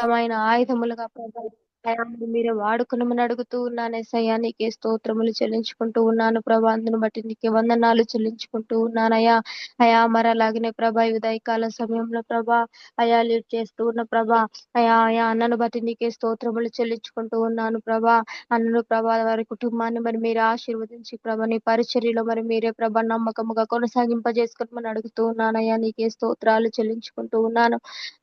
బలమైన ఆయుధములుగా ప్రభా అయా మీరే వాడుకునమని అడుగుతూ ఉన్నాను యేసయ్యా. నీకే స్తోత్రములు చెల్లించుకుంటూ ఉన్నాను ప్రభా. అందును బట్టి నీకే వందనాలు చెల్లించుకుంటూ ఉన్నానయ్యా. అయా మరి అలాగనే ప్రభా ఈ ఉదయకాల సమయంలో ప్రభా అయా లీడ్ చేస్తూ ఉన్న ప్రభా అయా అన్నను బట్టి నీకే స్తోత్రములు చెల్లించుకుంటూ ఉన్నాను ప్రభా. అన్నను ప్రభా వారి కుటుంబాన్ని మరి మీరే ఆశీర్వదించి ప్రభా నీ పరిచర్యలో మరి మీరే ప్రభా నమ్మకముగా కొనసాగింపజేసుకోమని అడుగుతూ ఉన్నానయ్యా. నీకే స్తోత్రాలు చెల్లించుకుంటూ ఉన్నాను.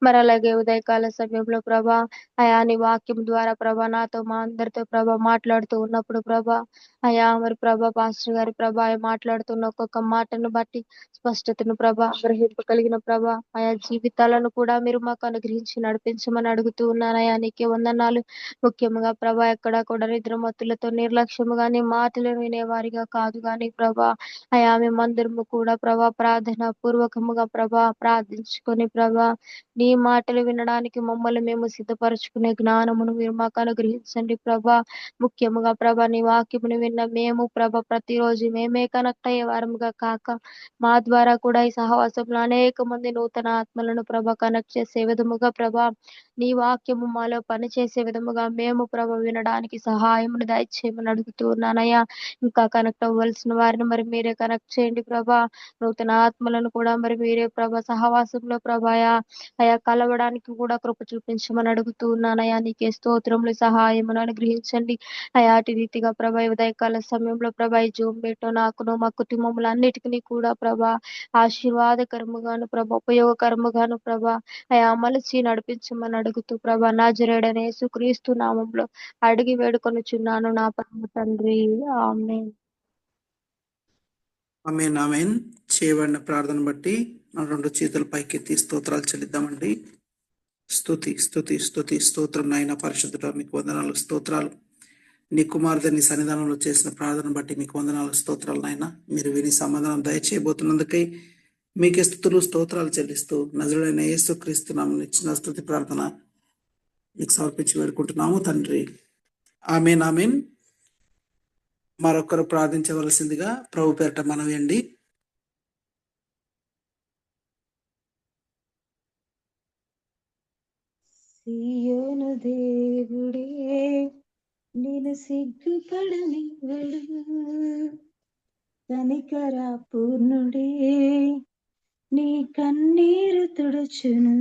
మరి అలాగే ఉదయకాల సమయంలో ప్రభా అయా నీ వాక్యం ద్వారా ప్రభా నాతో మా అందరితో ప్రభా మాట్లాడుతూ ఉన్నప్పుడు ప్రభా అయా మరి ప్రభా పాస్టర్ గారి ప్రభా మాట్లాడుతున్న ఒక్కొక్క మాటను బట్టి స్పష్టతను ప్రభా గ్రహింపగలిగిన ప్రభా ఆయా జీవితాలను కూడా మీరు మాకు అనుగ్రహించి నడిపించమని అడుగుతూ ఉన్నానయా. నీకే వందనాలు. ముఖ్యంగా ప్రభా ఎక్కడ కూడా నిద్రమత్తులతో నిర్లక్ష్యముగా నీ మాటలు వినేవారిగా కాదు కానీ ప్రభా అయా మేమందరము కూడా ప్రభా ప్రార్థన పూర్వకముగా ప్రభా ప్రార్థించుకొని ప్రభా నీ మాటలు వినడానికి మమ్మల్ని మేము సిద్ధపరచుకునే జ్ఞానమును మీరు మాకు అనుగ్రహించండి ప్రభా. ముఖ్యముగా ప్రభా నీ వాక్యమును విన్న మేము ప్రభా ప్రతిరోజు మేమే కనెక్ట్ అయ్యే వారముగా కాక మా ద్వారా కూడా ఈ సహవాసంలో అనేక మంది నూతన ఆత్మలను ప్రభా కనెక్ట్ చేసే విధముగా ప్రభా నీ వాక్యము మాలో పనిచేసే విధముగా మేము ప్రభా వినడానికి సహాయమును దయచేయమని అడుగుతూ ఉన్నానయ్యా. ఇంకా కనెక్ట్ అవ్వాల్సిన వారిని మరి మీరే కనెక్ట్ చేయండి ప్రభా. నూతన ఆత్మలను కూడా మరి మీరే ప్రభా సహవాసంలో ప్రభాయా అయా కలవడానికి కూడా కృప చూపించమని అడుగుతూ ఉన్నానయ్యా. నీకే స్తోత్రములు సహాయమును అనుగ్రహించండి అయా. అటు రీతిగా ప్రభా ఈ ఉదయకాల సమయంలో ప్రభా ఈ జూమ్ మీటో నాకును మా కుటుంబములన్నిటికీ కూడా ప్రభా ఆశీర్వాదకరముగాను ప్రభా ఉపయోగకరముగాను ప్రభా అయా మలచి నడిపించమని అడుగుతూ ప్రభా నజరేయుడైన యేసుక్రీస్తు నామములో అడిగి వేడుకొనుచున్నాను నా పరమ తండ్రి. ఆమేన్. ఆమేన్ ఆమేన్. చేయబడిన ప్రార్థన బట్టి మన రెండు చేతుల పైకెత్తి స్తోత్రాలు చెల్లిద్దామండి. స్తుతి స్తుతి స్తుతి స్తోత్రం నాయన పరిశుద్ధుడా మీకు వందనాలు స్తోత్రాలు. నీ కుమార్తె నీ సన్నిధానంలో చేసిన ప్రార్థన బట్టి మీకు వందనాలు స్తోత్రాలు నాయన. మీరు విని సమాధానం దయచేయబోతున్నందుకై మీకే స్తుతులు స్తోత్రాలు చెల్లిస్తూ నజరుడైన యేసుక్రీస్తు నామమున ఇచ్చిన స్తుతి ప్రార్థన మీకు సమర్పించి వేడుకుంటున్నాము తండ్రి. ఆమేన్ ఆమేన్. మరొకరు ప్రార్థించవలసిందిగా ప్రభు పేరట మనవి అండి. సియోను దేవుడే నేను సిగ్గుపడనివ్వడు, కనికర పూర్ణుడే నీ కన్నీరు తుడుచును.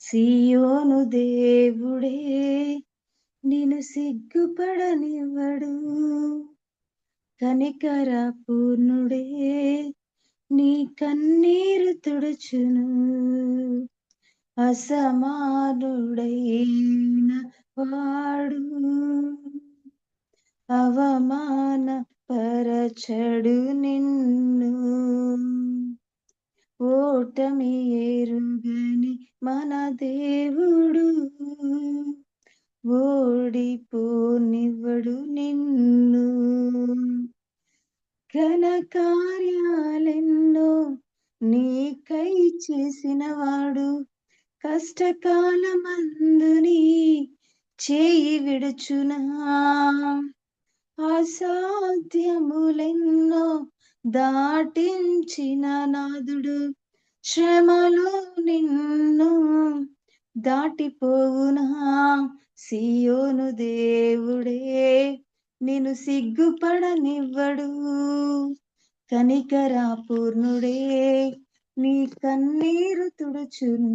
సియోను దేవుడే నేను సిగ్గుపడనివ్వడు, కనికర పూర్ణుడే నీ కన్నీరు తుడుచును. అసమానుడైన వాడు అవమాన పరచడు నిన్ను, ఓటమి ఎరుగని మన దేవుడు ఓడిపోనివ్వడు నిన్ను. ఘన కార్యాలెన్నో నీకై చేసినవాడు, కష్టకాలమందుని చేయి విడుచునా. అసాధ్యములెన్నో దాటించిన నాదుడు, శ్రమలో నిన్ను దాటిపోవునా. సియోను దేవుడే నిన్ను సిగ్గుపడనివ్వడు, కనికర పూర్ణుడే నీ కన్నీరు తుడుచును.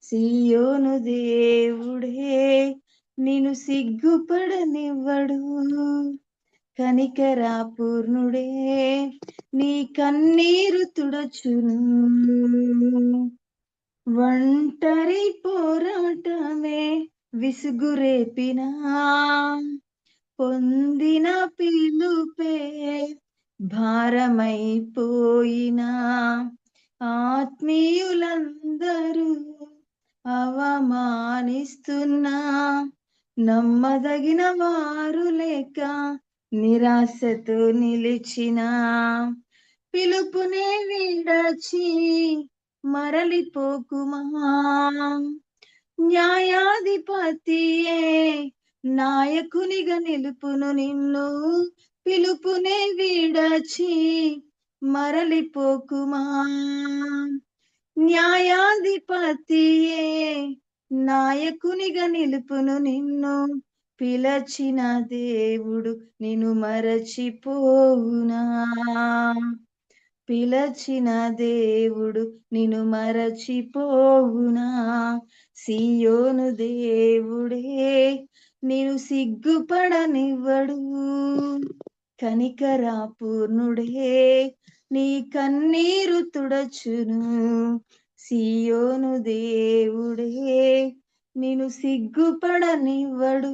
సియోను దేవుడే నిన్ను సిగ్గుపడనివ్వడు, కనికర పూర్ణుడే నీ కన్నీరు తుడుచును. ఒంటరి పోరాటమే విసుగురేపినా, పొందిన పిలుపే భారమైపోయినా, ఆత్మీయులందరూ అవమానిస్తున్నా, నమ్మదగిన వారు లేక నిరాశతో నిలిచిన, పిలుపునే విడచి మరలిపోకుమా. న్యాయాధిపతియే నాయకునిగా నిలుపును నిన్ను, పిలుపునే విడచి మరలిపోకుమా. న్యాయాధిపతియే నాయకునిగా నిలుపును నిన్ను పిలచిన దేవుడు నిన్ను మరచిపోవునా? పిలచిన దేవుడు నిన్ను మరచిపోవునా? సియోను దేవుడే నిన్ను సిగ్గుపడనివ్వడు. కనికరా పూర్ణుడే నీ కన్నీరు తుడచును. సియోను దేవుడే నిన్ను సిగ్గుపడనివ్వడు.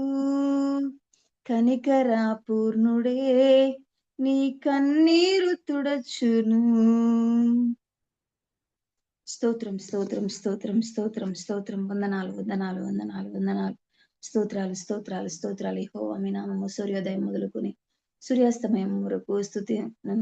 కనికరా పూర్ణుడే నీ కన్నీరు తుడచును. స్తోత్రం స్తోత్రం స్తోత్రం స్తోత్రం స్తోత్రం. వందనాలు వందనాలు వందనాలు వందనాలు. స్తోత్రాలు స్తోత్రాలు స్తోత్రాలు. యెహోవా మీ నామము సూర్యోదయం మొదలుకొని సూర్యాస్తమయం వరకు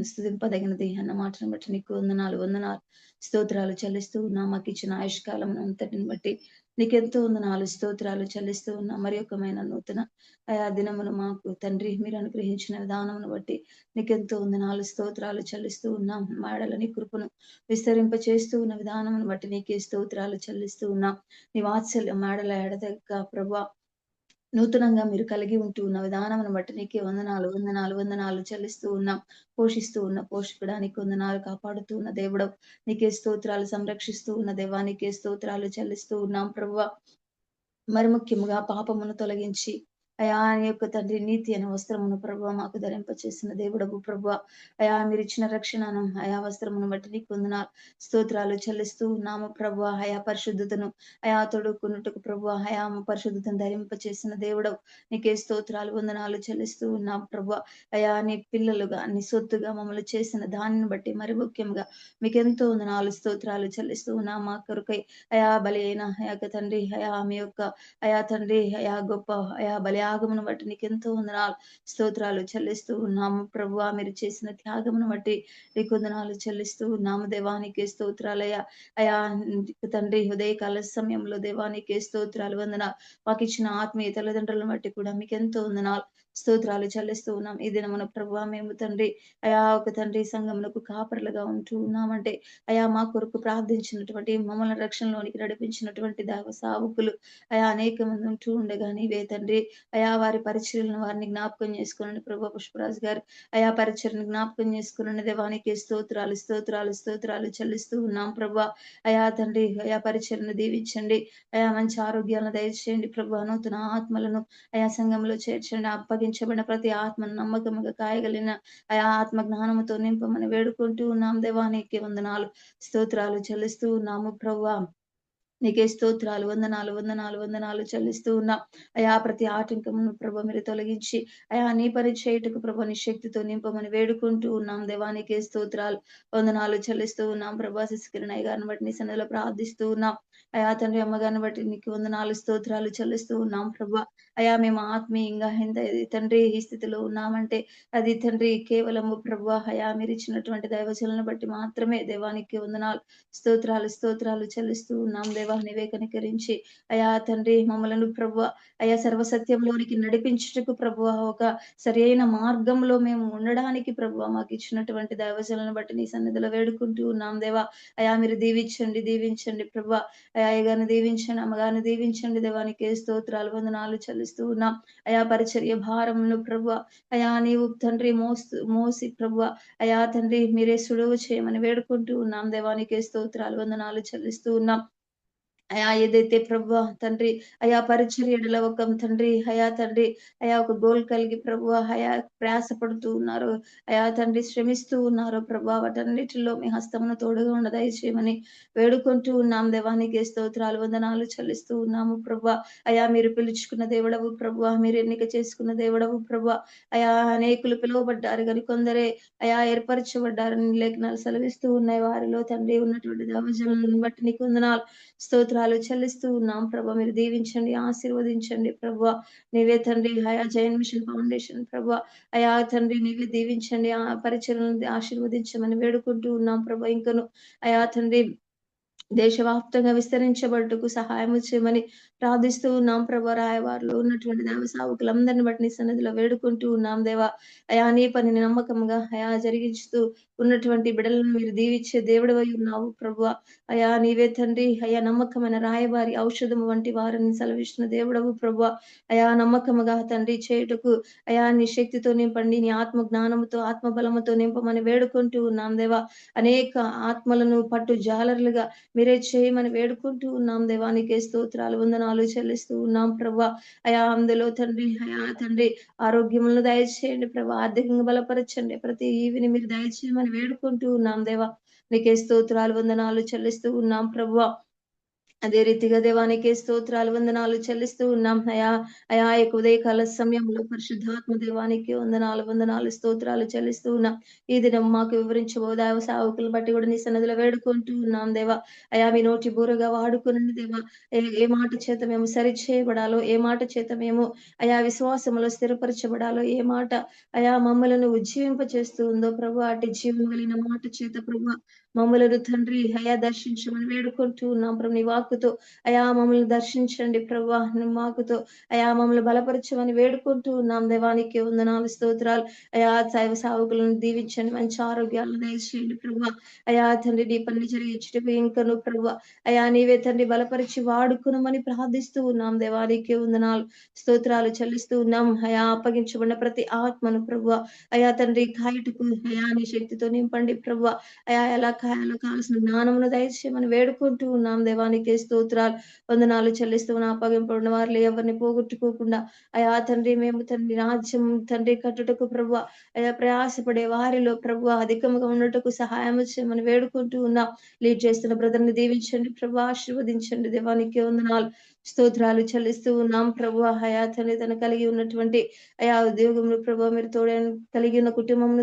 స్తుతింపదగినది అన్న మాటను బట్టి నీకు వందనాలు వందనాలు స్తోత్రాలు చెల్లిస్తూ ఉన్నా. మాకు ఇచ్చిన ఆయుష్కాలం అంతటిని బట్టి నీకెంతో వందనాలు స్తోత్రాలు చెల్లిస్తూ ఉన్నా. మరి ఒకమైన నూతన ఆయా దినమును మాకు తండ్రి మీరు అనుగ్రహించిన విధానమును బట్టి నీకెంతో వందనాలు స్తోత్రాలు చెల్లిస్తూ ఉన్నాం. మాడలని కృపను విస్తరింప చేస్తూ ఉన్న విధానమును బట్టి నీకే స్తోత్రాలు చెల్లిస్తూ ఉన్నాం. నీ వాత్సల్యం మాడల ఎడతెగక ప్రభా నూతనంగా మీరు కలిగి ఉంటూ ఉన్న విధానమును బట్టి నీకే వందనాలు వందనాలు వందనాలు చెల్లిస్తూ ఉన్నాం. పోషిస్తూ ఉన్న పోషకుడానికి వందనాలు, కాపాడుతూ ఉన్న దేవుడు నీకే స్తోత్రాలు, సంరక్షిస్తూ ఉన్న దేవానికే స్తోత్రాలు చెల్లిస్తూ ఉన్నాం ప్రభువా. మరి ముఖ్యముగా పాపమును తొలగించి అయా నీ యొక్క తండ్రి నీతి అనే వస్త్రమును ప్రభువ మాకు ధరింప చేసిన దేవుడవు ప్రభువ. అయా మీరు ఇచ్చిన రక్షణను అయా వస్త్రమును బట్టి నీకు వందనాలు స్తోత్రాలు చెల్లిస్తూ ఉన్నాము ప్రభువ. అయా పరిశుద్ధతను అయా తొడుక్కున్నట్టుకు ప్రభువ అయా పరిశుద్ధతను ధరింప చేసిన దేవుడవు నీకే స్తోత్రాలు వందనాలు చెల్లిస్తూ ఉన్నాం ప్రభువ. అయా నీ పిల్లలుగా నీ సొత్తుగా మమ్మల్ని చేసిన దానిని బట్టి మరి ముఖ్యంగా మీకెంతో వందనాలు స్తోత్రాలు చెల్లిస్తూ ఉన్నాం. మా కొరకై అయా బలి అయిన అయా తండ్రి అయా మీ యొక్క అయా తండ్రి అయా గొప్ప అయా బలియాగమును బట్టి నీకెంతో వందనాలు స్తోత్రాలు చెల్లిస్తూ ఉన్నాము ప్రభువా. మీరు చేసిన త్యాగమును బట్టి నీకు వందనాలు చెల్లిస్తూ ఉన్నాము దేవానికి స్తోత్రాలయ్యా. అయా తండ్రి ఉదయకాల సమయంలో దేవానికి స్తోత్రాలు వందనాలు. మాకు ఇచ్చిన ఆత్మీయ తల్లిదండ్రులను బట్టి కూడా మీకు ఎంతో వందనాలు స్తోత్రాలు చెల్లిస్తూ ఉన్నాం. ఈ దినమున ప్రభువా మేము తండ్రి అయా ఒక తండ్రి సంఘమునకు కాపరులుగా ఉంటూ ఉన్నామంటే అయా మా కొరకు ప్రార్థించినటువంటి మమ్మల్ని రక్షణలోనికి నడిపించినటువంటి దైవ సావుకులు అయా అనేక మంది ఉంటూ ఉండగా నీవే తండ్రి అయా వారి పరిచర్యలను వారిని జ్ఞాపకం చేసుకుని ప్రభు పుష్పరాజు గారు అయా పరిచర్ని జ్ఞాపకం చేసుకుని దేవానికి స్తోత్రాలు స్తోత్రాలు స్తోత్రాలు చెల్లిస్తూ ఉన్నాం ప్రభు. అయా తండ్రి అయా పరిచర్ను దీవించండి. అయా మంచి ఆరోగ్యాలను దయచేయండి ప్రభు. నూతన ఆత్మలను అయా సంఘంలో చేర్చండి. అప్పగించబడిన ప్రతి ఆత్మను నమ్మకముగా కాయగలిగిన అయా ఆత్మ జ్ఞానముతో నింపమని వేడుకుంటూ ఉన్నాం దేవానికి వందనాలు స్తోత్రాలు చెల్లిస్తూ ఉన్నాము ప్రభు. నీకే స్తోత్రాలు వందనాలు వందనాలు వందనాలు చెల్లిస్తూ ఉన్నాం. అయా ప్రతి ఆటంకమును ప్రభు మీరు తొలగించి అయా నీ పని చేయుటకు ప్రభు నీ శక్తితో నింపమని వేడుకుంటూ ఉన్నాం దేవానికే స్తోత్రాలు వందనాలు చెల్లిస్తూ ఉన్నాం. ప్రభా శశికిరణయ్య గారిని బట్టి నీ సన్నిధిలో ప్రార్థిస్తూ ఉన్నాం. అయా తండ్రి అమ్మగారిని బట్టి నీకు వందనాలు స్తోత్రాలు చెల్లిస్తూ ఉన్నాం ప్రభా. అయా మేము ఆత్మీయంగా ఎంత తండ్రి ఈ స్థితిలో ఉన్నామంటే అది తండ్రి కేవలము ప్రభు అయా మీరు ఇచ్చినటువంటి దైవశలను బట్టి మాత్రమే దేవానికి వందనాలు స్తోత్రాలు స్తోత్రాలు చెల్లిస్తూ ఉన్నాం దేవా. నీవే కనికరించి అయా తండ్రి మమ్మలను ప్రభువ అయా సర్వసత్యంలోనికి నడిపించుటకు ప్రభువ ఒక సరైన మార్గంలో మేము ఉండడానికి ప్రభువ మాకు ఇచ్చినటువంటి దైవజలను బట్టి నీ సన్నిధిలో వేడుకుంటూ ఉన్నాం దేవా. అయా మీరు దీవించండి దీవించండి ప్రభువ. అయా అయ్యగారిని దీవించండి అమ్మగారిని దీవించండి దేవానికి స్తోత్రాలు వందనాలు చెల్లిస్తూ ఉన్నాం. అయా పరిచర్య భారమును ప్రభువ అయా నీవు తండ్రి మోసి ప్రభువ అయా తండ్రి మీరే సులువు చేయమని వేడుకుంటూ ఉన్నాం దేవానికి స్తోత్రాలు వందనాలు చెల్లిస్తూ ఉన్నాం. అయా ఏదైతే ప్రభు తండ్రి అయా పరిచర్యలో ఒక తండ్రి అయా తండ్రి అయా ఒక గోల్ కలిగి ప్రభు అయా ప్రయాసపడుతూ ఉన్నారు అయా తండ్రి శ్రమిస్తూ ఉన్నారు ప్రభు వాటన్నిటిలో మీ హస్తమును తోడుగా ఉన్న దయచేయమని వేడుకుంటూ ఉన్నాం దేవానికి స్తోత్రాలు వందనాలు చెల్లిస్తూ ఉన్నాము ప్రభు. అయా మీరు పిలుచుకున్న దేవుడవు ప్రభు, మీరు ఎన్నిక చేసుకున్న దేవుడవు ప్రభు. అయా అనేకులు పిలువబడ్డారు కానీ కొందరే అయా ఏర్పరచబడ్డారని లేఖనాలు సెలవిస్తూ ఉన్నాయి. వారిలో తండ్రి ఉన్నటువంటి దేవజనులను బట్టి నీకు వందనాలు స్తోత్రాలు చెల్లిస్తూ ఉన్నాం ప్రభా. మీరు దీవించండి ఆశీర్వదించండి ప్రభా. నీవే తండ్రి అయా జైన్ మిషన్ ఫౌండేషన్ ప్రభా అయా తండ్రి నీవే దీవించండి ఆ పరిచయలను ఆశీర్వదించమని వేడుకుంటూ ఉన్నాం ప్రభా. ఇంకను అయా తండ్రి దేశవ్యాప్తంగా విస్తరించబడుటకు సహాయం చేయమని ప్రార్థిస్తూ ఉన్నాం ప్రభా. రాయవారిలో ఉన్నటువంటి దేవ సావుకులందరిని బట్టి నీ సన్నిధిలో వేడుకుంటూ ఉన్నాం దేవా. అయా నీ పనిని నమ్మకంగా అయా జరిగిస్తూ ఉన్నటువంటి బిడ్డలను మీరు దీవించే దేవుడవై ఉన్నావు ప్రభువా. అయా నీవే తండ్రి, అయా నమ్మకమైన రాయబారి ఔషధము వంటి వారిని సెలవిస్తున్న దేవుడవు ప్రభువా. అయా నమ్మకముగా తండ్రి చేయుటకు అయా నీ శక్తితో నింపండి, నీ ఆత్మ జ్ఞానముతో ఆత్మ బలముతో నింపమని వేడుకుంటూ ఉన్నాం దేవా. అనేక ఆత్మలను పట్టు జాలరులుగా మీరే చేయమని వేడుకుంటూ ఉన్నాం దేవా. నీకే స్తోత్రాలు వందనాలు చెల్లిస్తూ ఉన్నాం ప్రభా. అయా అందులో తండ్రి, అయా తండ్రి ఆరోగ్యములను దయచేయండి ప్రభా, ఆర్థికంగా బలపరచండి, ప్రతి ఈవిని మీరు దయచేయమని వేడుకుంటూ ఉన్నాం దేవా. నీకే స్తోత్రాలు వందనాలు చెల్లిస్తూ ఉన్నాం ప్రభువా. అదే రీతిగా దేవానికి స్తోత్రాలు వందనాలు చెల్లిస్తూ ఉన్నాం అయా. అయా యొక్క ఉదయకాల సమయంలో పరిశుద్ధాత్మ దేవానికి వందనాలు స్తోత్రాలు చెల్లిస్తూ ఉన్నాం. ఈ దినం మాకు వివరించబోదావ సావుకులు బట్టి కూడా నీ సన్నదిలో వేడుకుంటూ ఉన్నాం దేవా. అయా మీ నోటి బూరగా వాడుకునండి దేవా. ఏ మాట చేత మేము సరి చేయబడాలో, ఏ మాట చేత మేము అయా విశ్వాసములో స్థిరపరచబడాలో, ఏ మాట అయా మమ్మలను ఉజ్జీవింప చేస్తూ ఉందో ప్రభు, అటు జీవం కలిగిన మాట చేత ప్రభు మమ్మలను తండ్రి అయా దర్శించమని వేడుకుంటూ ఉన్నాం ప్రభు. నీ వాక్కుతో అయా మమ్మల్ని దర్శించండి ప్రభా, నీ వాక్కుతో అయా మమ్మల్ని బలపరచమని వేడుకుంటూ ఉన్నాం దేవానికి వందనాలు స్తోత్రాలు. అయా దైవ సావుకులను దీవించండి, మంచి ఆరోగ్యాలను దయచేయండి ప్రభా. అయా తండ్రి నీ పని జరిగించుటకు ఇంకను ప్రభా అయా నీవే తండ్రి బలపరిచి వాడుకునమని ప్రార్థిస్తూ ఉన్నాం దేవానికి వందనాలు స్తోత్రాలు చెల్లిస్తూ ఉన్నాం. అయా అప్పగించబడిన ప్రతి ఆత్మను ప్రభా అయా తండ్రి కాయటకు అయా నీ శక్తితో నింపండి ప్రభా. అయా ఎలా కాయాలో కావాల్సిన జ్ఞానమును దయచేయమని వేడుకుంటూ ఉన్నాం దేవానికి స్తోత్రాలు వందనాలు చెల్లిస్తూ ఉన్న అప్పగింపబడిన వారిలో ఎవరిని పోగొట్టుకోకుండా అయా తండ్రి మేము తండ్రి రాజ్యం తండ్రి కట్టుటకు ప్రభు అయా ప్రయాసపడే వారిలో ప్రభు అధికంగా ఉన్నట్టుకు సహాయం చేయమని వేడుకుంటూ ఉన్నాం. లీడ్ చేస్తున్న బ్రదర్ని దీవించండి ప్రభు, ఆశీర్వదించండి దేవానికి వందనాలు స్తోత్రాలు చెల్లిస్తూ ఉన్నాం ప్రభు. అయా తండ్రి తను కలిగి ఉన్నటువంటి అయా ఉద్యోగంలో ప్రభు మీరు తోడని కలిగి ఉన్న కుటుంబం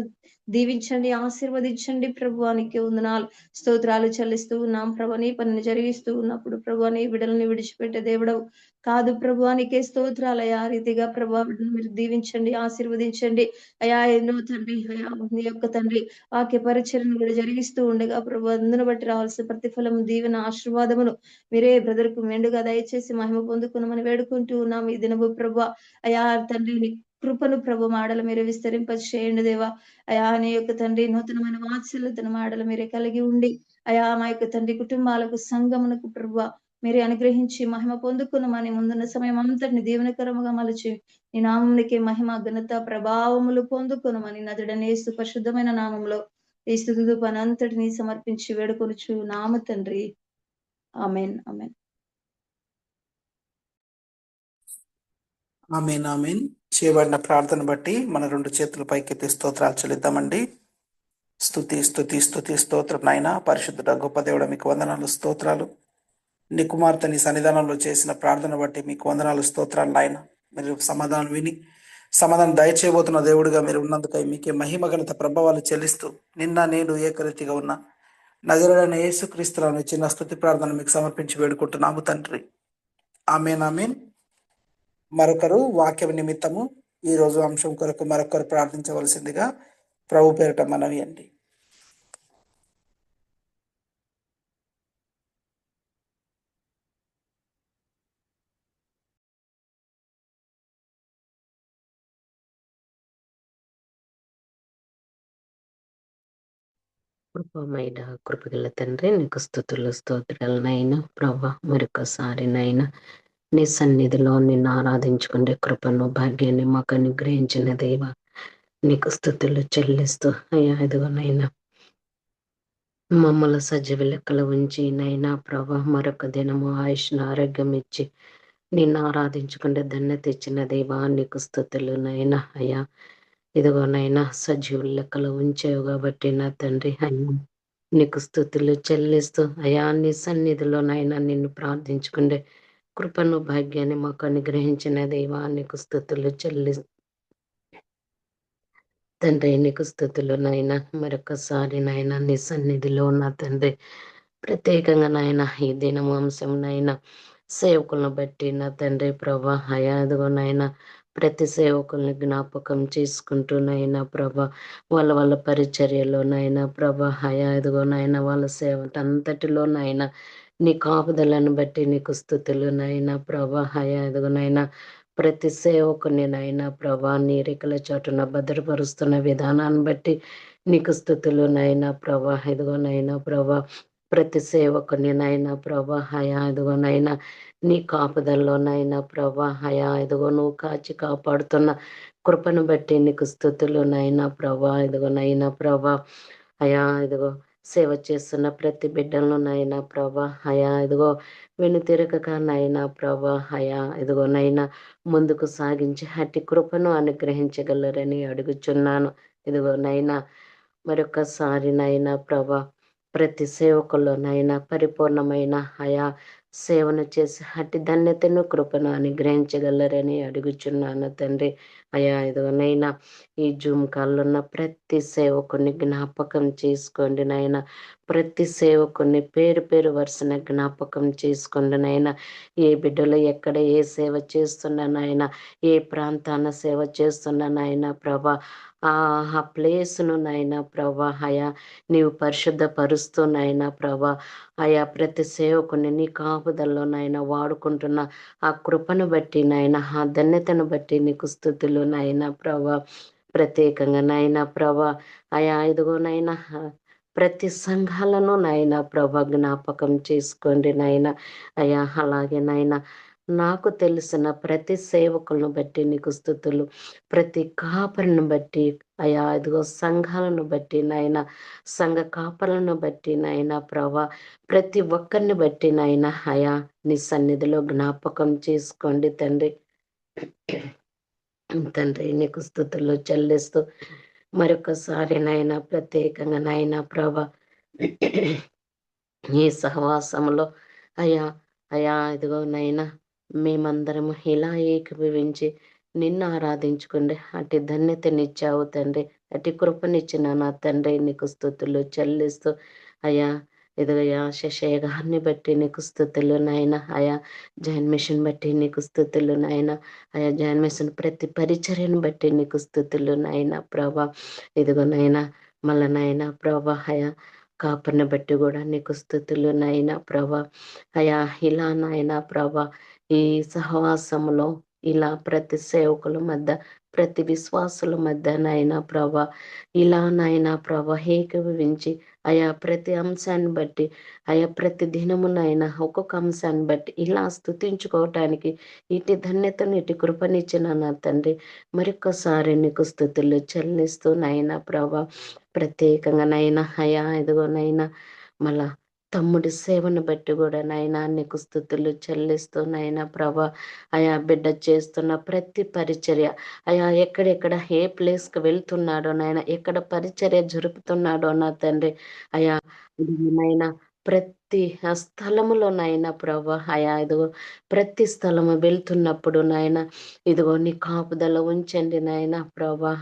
దీవించండి, ఆశీర్వదించండి ప్రభువానికి వందనాలు స్తోత్రాలు చెల్లిస్తూ ఉన్నాం ప్రభు. నీ పనిని జరిగిస్తూ ఉన్నప్పుడు ప్రభు నీ బిడ్డల్ని విడిచిపెట్టే దేవుడవు కాదు ప్రభువానికే స్తోత్రాలు. అయా రీతిగా ప్రభు మీరు దీవించండి, ఆశీర్వదించండి అయా. ఎన్నో తండ్రి అయా నీ యొక్క తండ్రి వాక్య పరిచయం కూడా జరిగిస్తూ ఉండగా ప్రభు అందును బట్టి రావాల్సిన ప్రతిఫలం దీవెన ఆశీర్వాదమును మీరే బ్రదర్ కు మెండుగా దయచేసి మహిమ పొందుకున్నామని వేడుకుంటూ ఉన్నాం ఈ దినము ప్రభు. అయా తండ్రి కృపను ప్రభు మాడలు మీరు విస్తరింప చేయండి దేవా. అయా నీ యొక్క తండ్రి నూతనమైన వాత్సల్యతను మాడలు మీరే కలిగి ఉండి అయా మా యొక్క తండ్రి కుటుంబాలకు సంఘమునకు ప్రభు మీరే అనుగ్రహించి మహిమ పొందుకున్నామని ముందున్న సమయం అంతటిని దీవెనకరముగా మలచి నీ నామంనికి మహిమ ఘనత ప్రభావములు పొందుకున్నామని నదుడనేసు పరిశుద్ధమైన నామంలో ఈ స్థుతి పనంతటిని సమర్పించి వేడుకొనుచు నామ తండ్రి ఆమెన్ ఆమెన్. ఆమేన్ ఆమేన్. చేయబడిన ప్రార్థన బట్టి మన రెండు చేతుల పైకెత్తి స్తోత్రాలు చెల్లిద్దామండి. స్తుతి స్తుతి స్తుతి స్తోత్రం నాయన పరిశుద్ధుడ గొప్ప దేవుడ మీకు వందనాలు స్తోత్రాలు. నీ కుమార్తె నీ సన్నిధానంలో చేసిన ప్రార్థన బట్టి మీకు వందనాలు స్తోత్రాలు నాయన. మీరు సమాధానం విని సమాధానం దయచేయబోతున్న దేవుడిగా మీరు ఉన్నందుకై మీకే మహిమ ఘనత ప్రభావాలు చెల్లిస్తూ నిన్న నేను ఏకరీతిగా ఉన్న నజరుడైన యేసుక్రీస్తులను చిన్న స్తుతి ప్రార్థన మీకు సమర్పించి వేడుకుంటున్నాము తండ్రి. ఆమేన్ ఆమేన్. మరొకరు వాక్యం నిమిత్తము ఈ రోజు అంశం కొరకు మరొకరు ప్రార్థించవలసిందిగా ప్రభు పేరిట మనవి అండి. కృపమైన కృపగల తండ్రి నీకు స్తుతులు స్తోత్రాలనైనా ప్రభా, మరొకసారి నైనా నీ సన్నిధిలో నిన్ను ఆరాధించుకునే కృపను భాగ్యాన్ని మాకు అనుగ్రహించిన దేవ నీకు స్తుతులు చెల్లిస్తూ అయ్యా ఇదిగోనైనా మమ్మల్ని సజీవ లెక్కలు ఉంచి నైనా ప్రభా మరొక దినము ఆయుష్ను ఆరోగ్యం ఇచ్చి నిన్ను ఆరాధించుకునే ధన్యత ఇచ్చిన దేవా నీకు స్తుతులు నైనా అయ్యా. ఇదిగోనైనా సజీవుల లెక్కలు ఉంచేవు కాబట్టి నా తండ్రి అయ్యా నీకు స్తుతులు చెల్లిస్తూ అయా నీ సన్నిధిలోనైనా నిన్ను ప్రార్థించుకునే కృపను భాగ్యాన్ని మాకు అనుగ్రహించిన దేవా నీకు స్తుతులు తండ్రి నీకు స్తుతులు నాయన. మరొకసారి నాయన నీ సన్నిధిలో ఉన్న తండ్రి ప్రత్యేకంగా నాయన ఈ దినం అంశం నాయన సేవకులను బట్టి నా తండ్రి ప్రభా అయా అదిగో నాయన ప్రతి సేవకుల్ని జ్ఞాపకం చేసుకుంటూ నాయన ప్రభా వాళ్ళ పరిచర్యలో నాయన ప్రభా అయా అదిగో నాయన వాళ్ళ సేవ అంతటిలో నాయన నీ కాపుదలను బట్టి నీకు స్తుతులు నాయన ప్రభా అయా అదిగో నాయన ప్రతి సేవకుని నాయన ప్రభా నీ రెక్కల చాటున భద్రపరుస్తున్న విధానాన్ని బట్టి నీకు స్థుతులు నాయన ప్రభా. ఇదిగోనైనా ప్రభా, ప్రతి సేవకుని నాయన ప్రభా అయా ఇదిగోనైనా నీ కాపుదల్లోనైనా ప్రభా అయా ఇదిగో నువ్వు కాచి కాపాడుతున్న కృపను బట్టి నీకు స్థుతులు నాయన ప్రభా. ఇదిగోనైనా ప్రభా అయా ఇదిగో సేవ చేస్తున్న ప్రతి బిడ్డలను నాయన ప్రభా అయా ఇదిగో వెనుతిరగక నాయన ప్రభా అయా ఇదిగోనైనా ముందుకు సాగించి అట్టి కృపను అనుగ్రహించగలరని అడుగుచున్నాను. ఇదిగోనైనా మరొకసారి నైనా ప్రభా, ప్రతి సేవకుల్లోనైనా పరిపూర్ణమైన అయా సేవను చేసి అట్టి ధన్యతను కృపను అనుగ్రహించగలరని అడుగుచున్నాను తండ్రి. అయా ఇదిగోనైనా ఈ జూమ్ కాల్లో ఉన్న ప్రతి సేవకుని జ్ఞాపకం చేసుకోండి నాయన. ప్రతి సేవకుని పేరు పేరు వరుసన జ్ఞాపకం చేసుకోండి నాయన. ఏ బిడ్డలు ఎక్కడ ఏ సేవ చేస్తున్నా నాయన, ఏ ప్రాంతాన సేవ చేస్తున్నా నాయన ప్రభా, ఆ ప్లేస్ను నాయన ప్రభా అయా నీవు పరిశుద్ధపరుస్తూ నాయన ప్రభా అయా ప్రతి సేవకుని నీ కాపుదల్లో నాయన వాడుకుంటున్న ఆ కృపను బట్టి నాయన, ఆ ధన్యతను బట్టి నీకు స్తుతులు నాయన ప్రభా. ప్రత్యేకంగా నాయన ప్రభా అయా ఇదిగోనైనా ప్రతి సంఘాలను నాయన ప్రభా జ్ఞాపకం చేసుకోండి నాయన. అయా అలాగే నాయన నాకు తెలిసిన ప్రతి సేవకులను బట్టి నీకు స్తుతులు. ప్రతి కాపరిని బట్టి అయా ఇదిగో సంఘాలను బట్టి నాయన, సంఘ కాపరులను బట్టి నాయన ప్రభా, ప్రతి ఒక్కరిని బట్టి నాయన అయా నీ సన్నిధిలో జ్ఞాపకం చేసుకోండి తండ్రి. తండ్రి నీకు స్తుతులు చెల్లిస్తూ మరొకసారి నాయన ప్రత్యేకంగా నాయన ప్రభా ఈ సహవాసంలో అయా అయా ఇదిగో నైనా మేమందరము ఇలా ఏకీభవించి నిన్ను ఆరాధించుకుండే అటు ధన్యతనిచ్చావు తండ్రి. అటు కృపనిచ్చిన నా తండ్రి నీకు స్తుతులు చెల్లిస్తూ అయా ఇదిగయా శశయ్య గారిని బట్టి నీకు స్తుతులు నాయన. అయా జాయిన్ మిషన్ బట్టి నీకు స్తుతులు నాయన. అయా జాయిన్ మిషన్ ప్రతి పరిచర్యను బట్టి నీకు స్తుతులు నాయన ప్రభా. ఇదిగో నాయన మళ్ళా నాయన ప్రభా అయా కాపర్ని బట్టి కూడా నీకు స్తుతులు నాయన ప్రభా. అయా ఇలా నాయన ప్రభా ఈ సహవాసంలో ఇలా ప్రతి సేవకుల మధ్య, ప్రతి విశ్వాసుల మధ్య నాయన ప్రభా ఇలా నాయన ప్రభా ఏకీభవించి అయా ప్రతి అంశాన్ని బట్టి అయా ప్రతి దినమునైనా ఒక్కొక్క అంశాన్ని బట్టి ఇలా స్తుతించుకోవటానికి ఇటు ధన్యతను ఇటు కృపనిచ్చిన నా తండ్రి మరొకసారి నీకు స్తుతులు చెల్లిస్తూ నాయన ప్రభా. ప్రత్యేకంగా నైనా అయా ఇదిగోనైనా మళ్ళా తమ్ముడి సేవను బట్టి కూడా నైనా నీకు స్తుతులు చెల్లిస్తూ నైనా ప్రభా. అయా బిడ్డ చేస్తున్న ప్రతి పరిచర్య అయా ఎక్కడెక్కడ ఏ ప్లేస్కి వెళ్తున్నాడో నాయన, ఎక్కడ పరిచర్య జరుపుతున్నాడో నా తండ్రి అయా నైనా ప్రతి స్థలములోనైనా ప్రభా అయా ఇదిగో ప్రతి స్థలము వెళ్తున్నప్పుడు నాయన ఇదిగో నీ కాపుదల ఉంచండి నాయన ప్రభా.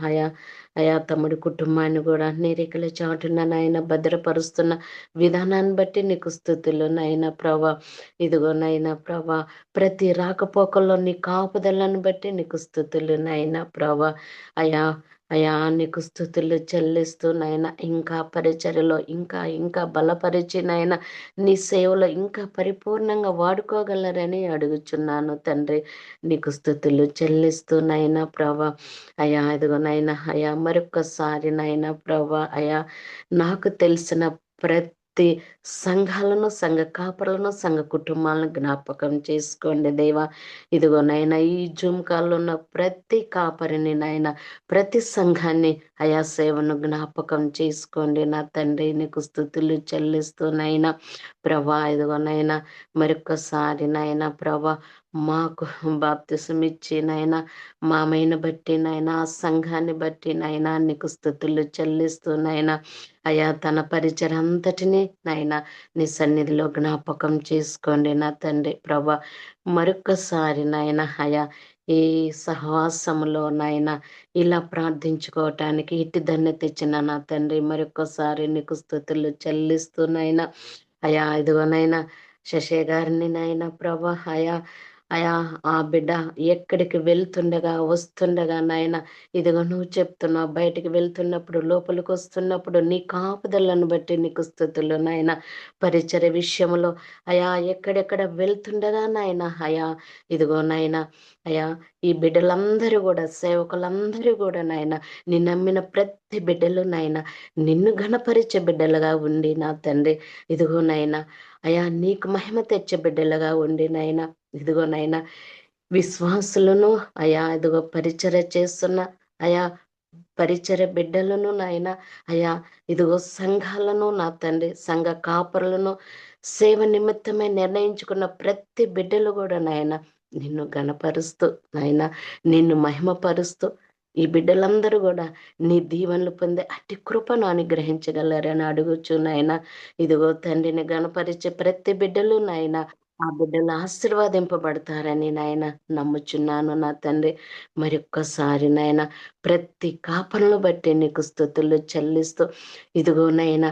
అయా తమ్ముడి కుటుంబాన్ని కూడా నీ రెక్కల చాటున నాయన భద్రపరుస్తున్న విధానాన్ని బట్టి నీకు స్తుతులు నాయన ప్రభా. ఇదిగో నాయన ప్రభా ప్రతి రాకపోకల్లో నీ కాపుదలను బట్టి నీకు స్తుతులు నాయన ప్రభా. అయా అయా నీకు స్తుతులు చెల్లిస్తూ నాయన ఇంకా పరిచర్యలో ఇంకా ఇంకా బలపరిచి నాయన నీ సేవలో ఇంకా పరిపూర్ణంగా వాడుకోగలరని అడుగుచున్నాను తండ్రి. నీకు స్తుతులు చెల్లిస్తూ నాయన ప్రభా. అయా ఇదిగో నాయన అయా మరొకసారి నాయన ప్రభా అయా నాకు తెలిసిన ప్రతి సంఘాలను, సంఘ కాపరులను, సంఘ కుటుంబాలను జ్ఞాపకం చేసుకోండి దేవా. ఇదిగో నాయన ఈ జూమ్ కాల్లో ఉన్న ప్రతి కాపరిని నాయన, ప్రతి సంఘాన్ని అయా సేవను జ్ఞాపకం చేసుకోండి నా తండ్రి. నీకు స్తుతులు చెల్లిస్తూ నాయన ప్రభా. ఇదిగో నాయన మరొకసారి నాయన ప్రభా మాకు బాప్తిసం ఇచ్చి నాయన మామయ్యను బట్టి నాయన, ఆ సంఘాన్ని బట్టి నాయన నీకు స్తుతులు చెల్లిస్తూ నాయన అయా తన పరిచయం అంతటినీ నాయన నీ సన్నిధిలో జ్ఞాపకం చేసుకోండి నా తండ్రి ప్రభా. మరొకసారి నాయన అయా ఈ సహవాసములో నాయన ఇలా ప్రార్థించుకోవటానికి ఇటు ధన్యత ఇచ్చిన నా తండ్రి మరొకసారి నీకు స్తుతులు చెల్లిస్తూ నాయన అయా ఇదిగోనైనా శశయ్య గారిని నాయన ప్రభా అయా అయా ఆ బిడ్డ ఎక్కడికి వెళ్తుండగా వస్తుండగా నాయన ఇదిగో నువ్వు చెప్తున్నావు, బయటికి వెళ్తున్నప్పుడు లోపలికి వస్తున్నప్పుడు నీ కాపుదలను బట్టి నీకు స్తుతులు నాయన. పరిచర్య విషయంలో అయా ఎక్కడెక్కడ వెళ్తుండగా నాయన అయా ఇదిగో నాయన అయా ఈ బిడ్డలందరూ కూడా సేవకులందరూ కూడా నాయన నీ నమ్మిన ప్రతి బిడ్డలు నాయన నిన్ను ఘనపరిచే బిడ్డలుగా ఉండి నా తండ్రి ఇదిగో నాయన అయా నీకు మహిమ తెచ్చే బిడ్డలుగా ఉండి నాయన ఇదిగో నాయన విశ్వాసులను అయా ఇదిగో పరిచర్య చేస్తున్న అయా పరిచర్య బిడ్డలను నాయన అయా ఇదిగో సంఘాలను నా తండ్రి సంఘ కాపరులను సేవ నిమిత్తమై నిర్ణయించుకున్న ప్రతి బిడ్డలు కూడా నాయన నిన్ను గణపరుస్తూ నాయన నిన్ను మహిమపరుస్తూ ఈ బిడ్డలందరూ కూడా నీ దీవెనలు పొందే అట్టి కృపను అనుగ్రహించగలరని అడుగుచు నాయన ఇదిగో తండ్రిని గణపరిచే ప్రతి బిడ్డలు నాయన ఆ బిడ్డలు ఆశీర్వాదింపబడతారని నాయన నమ్ముచున్నాను నా తండ్రి. మరొక్కసారి నాయన ప్రతి కాపలను బట్టి నీకు స్తుతులు చెల్లిస్తూ ఇదిగో నాయన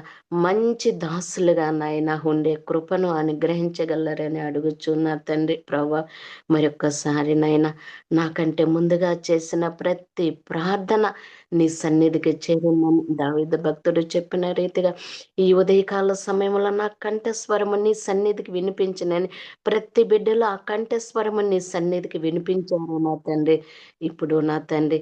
మంచి దాసులుగా నాయన ఉండే కృపను అనుగ్రహించగలరని అడుగుచు నా తండ్రి ప్రభా. మరొక్కసారి నాయన నాకంటే ముందుగా చేసిన ప్రతి ప్రార్థన నీ సన్నిధికి చేరిందని దావీదు భక్తుడు చెప్పిన రీతిగా ఈ ఉదయకాల సమయంలో నా కంఠస్వరము నీ సన్నిధికి వినిపించినని ప్రతి బిడ్డలు ఆ కంఠస్వరము నీ సన్నిధికి వినిపించారు నా తండ్రి. ఇప్పుడు నా తండ్రి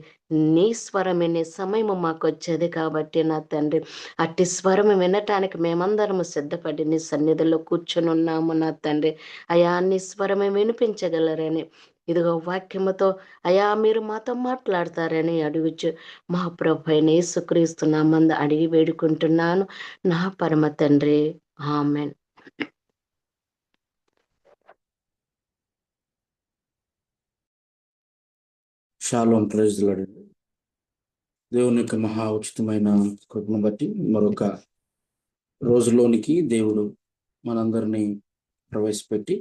నీ స్వరమే నీ సమయము మాకు వచ్చేది కాబట్టి నా తండ్రి అట్టి స్వరము వినటానికి మేమందరము సిద్ధపడి నీ సన్నిధిలో కూర్చొని ఉన్నాము నా తండ్రి. అయా నీ స్వరమే వినిపించగలరని ఇదిగో వాక్యముతో అయా మీరు మాతో మాట్లాడతారని అడుగుచు మా ప్రభు అయిన యేసుక్రీస్తు నామమున అడిగి వేడుకుంటున్నాను నా పరమ తండ్రి, amen. Shalom, praise the Lord. దేవుని యొక్క మహా ఉచితమైన కృపను బట్టి మరొక రోజులోనికి దేవుడు మనందరినీ ప్రవేశపెట్టి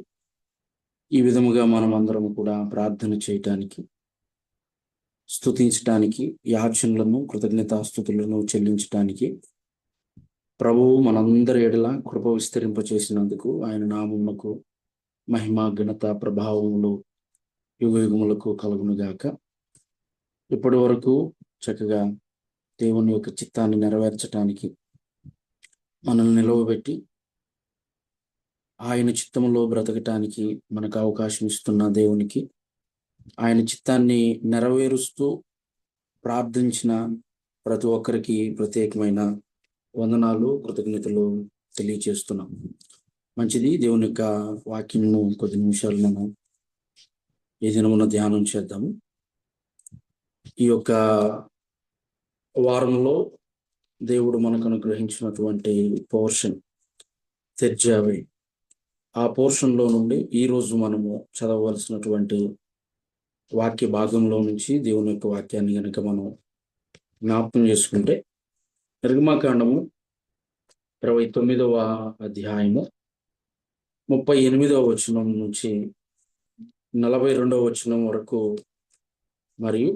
ఈ విధముగా మనం అందరం కూడా ప్రార్థన చేయటానికి, స్తుతించటానికి, యాచనలను కృతజ్ఞతాస్తుతులను చెల్లించటానికి ప్రభువు మనందరి ఎడల కృప విస్తరింపచేసినందుకు ఆయన నామమునకు మహిమ ఘనత ప్రభావములు యుగయుగములకు కలుగునుగాక. ఇప్పటి వరకు చక్కగా దేవుని యొక్క చిత్తాన్ని నెరవేర్చడానికి మనల్ని నిలవబెట్టి ఆయన చిత్తములో బ్రతకటానికి మనకు అవకాశం ఇస్తున్న దేవునికి, ఆయన చిత్తాన్ని నెరవేరుస్తూ ప్రార్థించిన ప్రతి ఒక్కరికి ప్రత్యేకమైన వందనాలు, కృతజ్ఞతలు తెలియజేస్తున్నాం. మంచిది. దేవుని యొక్క వాక్యము కొద్ది నిమిషాలు మనం ఈ దినమున ధ్యానం చేద్దాము. ఈ యొక్క వారంలో దేవుడు మనకు అనుగ్రహించినటువంటి పోర్షన్ తెర్జావే. ఆ పోర్షన్లో నుండి ఈరోజు మనము చదవవలసినటువంటి వాక్య భాగంలో నుంచి దేవుని యొక్క వాక్యాన్ని కనుక మనం జ్ఞాపకం చేసుకుంటే, నిర్గమాకాండము 29వ అధ్యాయము 38వ వచనం నుంచి 42వ వచనం వరకు, మరియు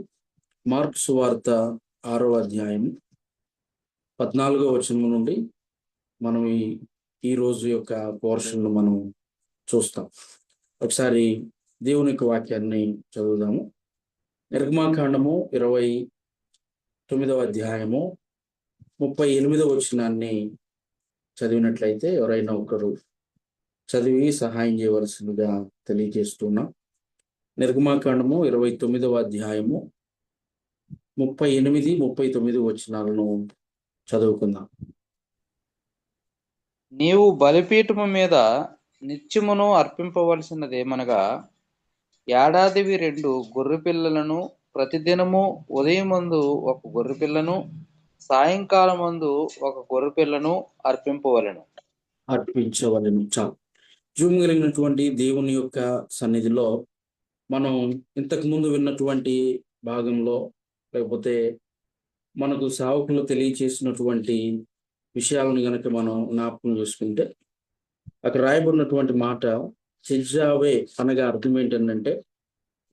మార్కు సువార్త 6వ అధ్యాయం 14వ వచనం నుండి మనం ఈ రోజు యొక్క పోర్షన్ను మనం చూస్తాం. ఒకసారి దేవుని యొక్క వాక్యాన్ని చదువుదాము. నిర్గమాకాండము 29వ అధ్యాయము 38వ వచనాన్ని చదివినట్లయితే ఎవరైనా ఒకరు చదివి సహాయం చేయవలసిందిగా తెలియజేస్తున్నాం. నిర్గమాకాండము 29వ అధ్యాయము 38, 39 వచనాలను చదువుకుందాం. నీవు బలిపీఠము మీద నిత్యమును అర్పింపవలసినదేమనగా ఏడాదివి 2 గొర్రె పిల్లలను, ప్రతిదినము ఉదయమందు 1 గొర్రె పిల్లను, సాయంకాలమందు 1 గొర్రె పిల్లను అర్పింపవలెను. చాలు. జూమ్ కలిగినటువంటి దేవుని యొక్క సన్నిధిలో మనం ఇంతకు ముందు విన్నటువంటి భాగంలో, లేకపోతే మనకు సేవకులు తెలియచేసినటువంటి విషయాలను గనక మనం జ్ఞాపకం చేసుకుంటే, అక్కడ రాయబడినటువంటి మాట తెర్జావే అనగా అర్థం ఏంటంటే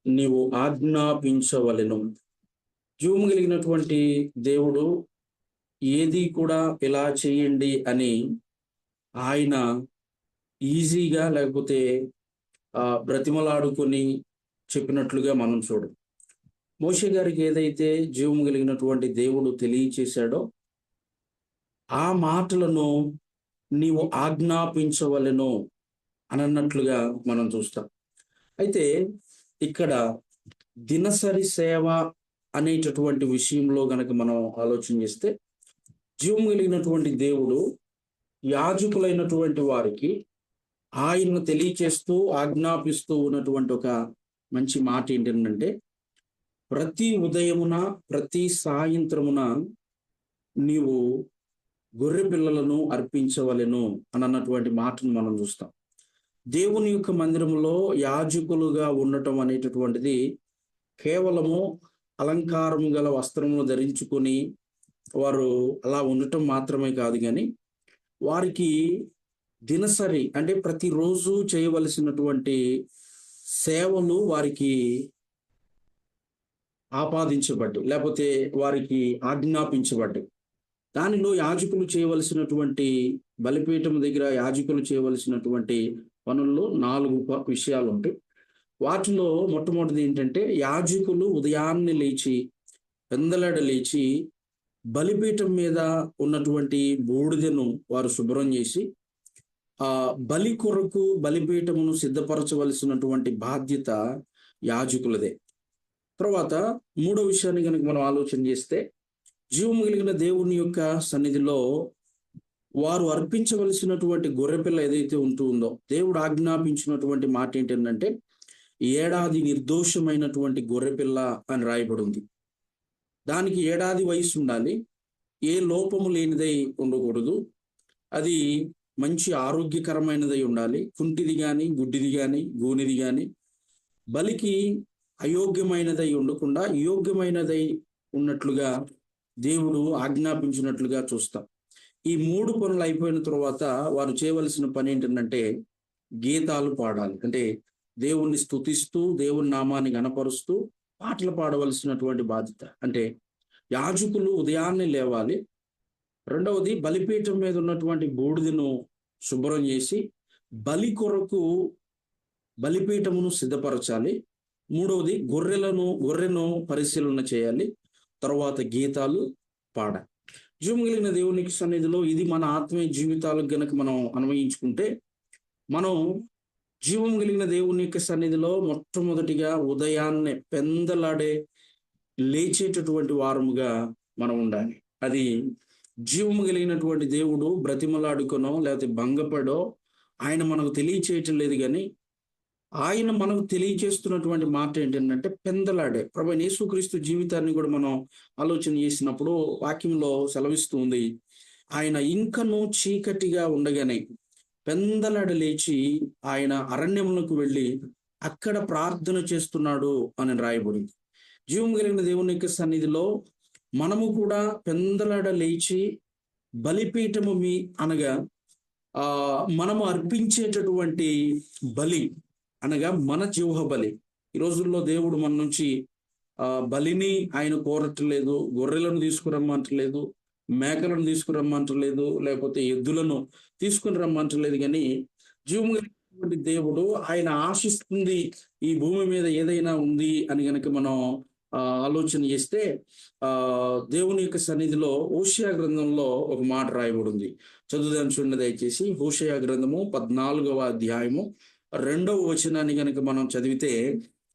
నీవు ఆజ్ఞాపించవలెను. జూమ్ కలిగినటువంటి దేవుడు ఏది కూడా ఇలా చేయండి అని ఆయన ఈజీగా, లేకపోతే బ్రతిమలాడుకొని చెప్పినట్లుగా మనం చూడం. మోషే గారికి ఏదైతే జీవము కలిగినటువంటి దేవుడు తెలియచేశాడో ఆ మాటలను నీవు ఆజ్ఞాపించవలెను అని అన్నట్లుగా మనం చూస్తాం. అయితే ఇక్కడ దినసరి సేవ అనేటటువంటి విషయంలో గనక మనం ఆలోచన చేస్తే, జీవము కలిగినటువంటి దేవుడు యాజకులైనటువంటి వారికి ఆయన్ను తెలియచేస్తూ ఆజ్ఞాపిస్తూ ఉన్నటువంటి ఒక మంచి మాట ఏంటంటే, ప్రతి ఉదయమున ప్రతి సాయంత్రమున నీవు గొర్రె పిల్లలను అర్పించవలెను అని అన్నటువంటి మాటను మనం చూస్తాం. దేవుని యొక్క మందిరంలో యాజకులుగా ఉండటం అనేటటువంటిది కేవలము అలంకారము గల వస్త్రములు ధరించుకొని వారు అలా ఉండటం మాత్రమే కాదు, కానీ వారికి దినసరి అంటే ప్రతిరోజు చేయవలసినటువంటి సేవలు వారికి ఆపాదించబడ్డాయి, లేకపోతే వారికి ఆజ్ఞాపించబడ్డాయి. దానిలో యాజకులు చేయవలసినటువంటి బలిపీఠం దగ్గర యాజకులు చేయవలసినటువంటి పనుల్లో 4 విషయాలు ఉంటాయి. వాటిలో మొట్టమొదటిది ఏంటంటే, యాజకులు ఉదయాన్నే లేచి పెందలాడ లేచి బలిపీఠం మీద ఉన్నటువంటి బూడిదను వారు శుభ్రం చేసి ఆ బలి కొరకు బలిపీఠమును సిద్ధపరచవలసినటువంటి బాధ్యత యాజకులదే. తర్వాత 3వ విషయాన్ని కనుక మనం ఆలోచన చేస్తే, జీవము కలిగిన దేవుని యొక్క సన్నిధిలో వారు అర్పించవలసినటువంటి గొర్రెపిల్ల ఏదైతే ఉంటుందో, దేవుడు ఆజ్ఞాపించినటువంటి మాట ఏంటంటే, ఏడాది నిర్దోషమైనటువంటి గొర్రెపిల్ల అని రాయబడి ఉంది. దానికి ఏడాది వయసు ఉండాలి, ఏ లోపము లేనిదై ఉండకూడదు, అది మంచి ఆరోగ్యకరమైనదై ఉండాలి, కుంటిది కానీ గుడ్డిది కానీ గూనిది కానీ బలికి అయోగ్యమైనదై ఉండకుండా యోగ్యమైనదై ఉన్నట్లుగా దేవుడు ఆజ్ఞాపించినట్లుగా చూస్తాం. ఈ 3 పనులు అయిపోయిన తర్వాత వారు చేయవలసిన పని ఏంటంటే, గీతాలు పాడాలి. అంటే దేవుణ్ణి స్తుతిస్తూ దేవుని నామాన్ని గణపరుస్తూ పాటలు పాడవలసినటువంటి బాధ్యత. అంటే యాజకులు ఉదయాన్నే లేవాలి. రెండవది, బలిపీఠం మీద ఉన్నటువంటి బూడిదను శుభ్రం చేసి బలి కొరకు బలిపీఠమును సిద్ధపరచాలి. మూడవది, గొర్రెను పరిశీలన చేయాలి. తర్వాత గీతాలు పాడాలి. జీవము కలిగిన దేవునికి సన్నిధిలో ఇది మన ఆత్మీయ జీవితాలకు గనక మనం అన్వయించుకుంటే, మనం జీవము కలిగిన దేవుని యొక్క సన్నిధిలో మొట్టమొదటిగా ఉదయాన్నే పెందలాడే లేచేటటువంటి వారముగా మనం ఉండాలి. అది జీవము కలిగినటువంటి దేవుడు బ్రతిమలాడుకొనో లేకపోతే భంగపడో ఆయన మనకు తెలియచేయటం లేదు, కానీ ఆయన మనకు తెలియచేస్తున్నటువంటి మాట ఏంటంటే పెందలాడే. ప్రభువైన యేసుక్రీస్తు జీవితాన్ని కూడా మనం ఆలోచన చేసినప్పుడు వాక్యంలో సెలవిస్తూ ఉంది, ఆయన ఇంకనూ చీకటిగా ఉండగానే పెందలాడ లేచి ఆయన అరణ్యములకు వెళ్ళి అక్కడ ప్రార్థన చేస్తున్నాడు అని రాయబడింది. జీవము కలిగిన దేవుని యొక్క సన్నిధిలో మనము కూడా పెందలాడ లేచి బలిపీఠము అనగా మనము అర్పించేటటువంటి బలి అనగా మన జీవ బలి. ఈ రోజుల్లో దేవుడు మన నుంచి బలిని ఆయన కోరట్లేదు, గొర్రెలను తీసుకురమ్మంటలేదు, మేకలను తీసుకురమ్మంటలేదు, లేకపోతే ఎద్దులను తీసుకుని రమ్మంటలేదు, కానీ జీవము దేవుడు ఆయన ఆశిస్తుంది ఈ భూమి మీద ఏదైనా ఉంది అని గనక మనం ఆలోచన చేస్తే, దేవుని యొక్క సన్నిధిలో హోషేయ గ్రంథంలో ఒక మాట రాయబడి ఉంది. చదువుదాం చూడండి దయచేసి. హోషేయ గ్రంథము 14వ అధ్యాయము 2వ వచనాన్ని గనక మనం చదివితే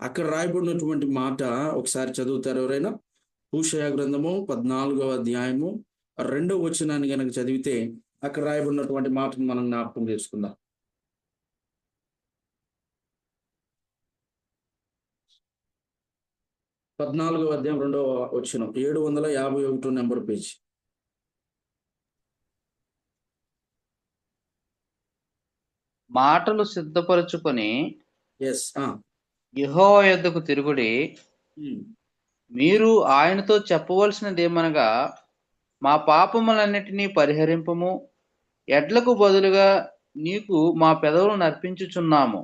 అక్కడ రాయబడినటువంటి మాట ఒకసారి చదువుతారు ఎవరైనా? హోషేయ గ్రంథము 14వ అధ్యాయము 2వ వచనాన్ని గనక చదివితే అక్కడ రాయబడినటువంటి మాటను మనం జ్ఞాపకం చేసుకుందాం. 14వ అధ్యాయం 2వ వచనం, 751 నెంబర్ పేజీ. మాటలు సిద్ధపరచుకొని ఎస్. యెహోవా యొద్దకు తిరుగుడి. మీరు ఆయనతో చెప్పవలసినదేమనగా, మా పాపములన్నిటినీ పరిహరింపము, ఎడ్లకు బదులుగా నీకు మా పెదవులను అర్పించుచున్నాము,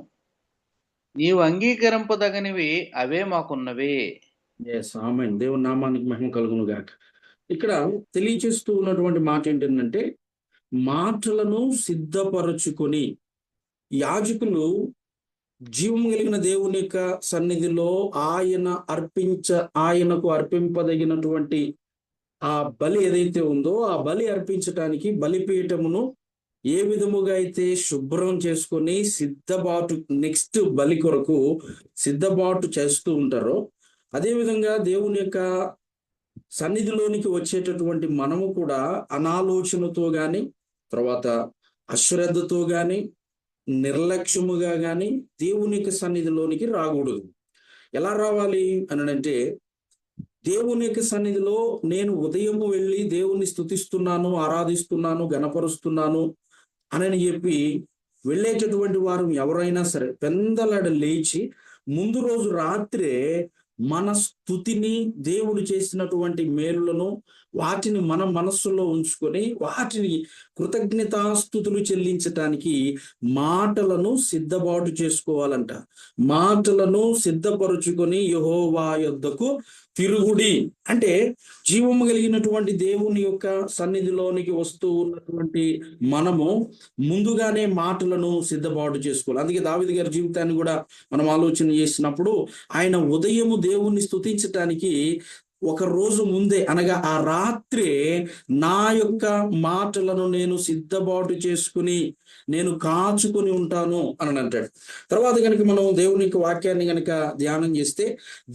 నీవు అంగీకరింపదగనివి అవే మాకున్నవి. ఎస్, ఆమేన్. దేవుని నామానికి మహిమ కలుగును గాక. ఇక్కడ తెలియచేస్తూ ఉన్నటువంటి మాట ఏంటంటే, మాటలను సిద్ధపరచుకొని యాజకులు జీవము కలిగిన దేవుని యొక్క సన్నిధిలో ఆయనకు అర్పింపదగినటువంటి ఆ బలి ఏదైతే ఉందో ఆ బలి అర్పించటానికి బలిపీఠమును ఏ విధముగా అయితే శుభ్రం చేసుకొని నెక్స్ట్ బలి కొరకు సిద్ధపాటు చేస్తూ ఉంటారో, అదే విధంగా దేవుని యొక్క సన్నిధిలోనికి వచ్చేటటువంటి మనము కూడా అనాలోచనతో గాని, తర్వాత అశ్రద్ధతో గాని, నిర్లక్ష్యముగా గాని దేవుని యొక్క సన్నిధిలోనికి రాకూడదు. ఎలా రావాలి అని అంటే, దేవుని యొక్క సన్నిధిలో నేను ఉదయము వెళ్ళి దేవుణ్ణి స్తుతిస్తున్నాను, ఆరాధిస్తున్నాను, గణపరుస్తున్నాను అని చెప్పి వెళ్ళేటటువంటి వారు ఎవరైనా సరే పెందలాడ లేచి ముందు రోజు రాత్రే మన స్తుతిని, దేవుడు చేసినటువంటి మేలులను వాటిని మన మనస్సులో ఉంచుకొని వాటిని కృతజ్ఞతాస్తుతులు చెల్లించటానికి మాటలను సిద్ధపాటు చేసుకోవాలంట. మాటలను సిద్ధపరుచుకొని యెహోవా యొద్దకు తిరుగుడి అంటే, జీవము కలిగినటువంటి దేవుని యొక్క సన్నిధిలోనికి వస్తూ ఉన్నటువంటి మనము ముందుగానే మాటలను సిద్ధపాటు చేసుకోవాలి. అందుకే దావీదు గారి జీవితాన్ని కూడా మనం ఆలోచన చేసినప్పుడు, ఆయన ఉదయము దేవుణ్ణి స్తుతించటానికి ఒక రోజు ముందే, అనగా ఆ రాత్రే నా యొక్క మాటలను నేను సిద్ధపాటు చేసుకుని నేను కాచుకొని ఉంటాను అని అంటాడు. తర్వాత కనుక మనం దేవుని యొక్క వాక్యాన్ని కనుక ధ్యానం చేస్తే,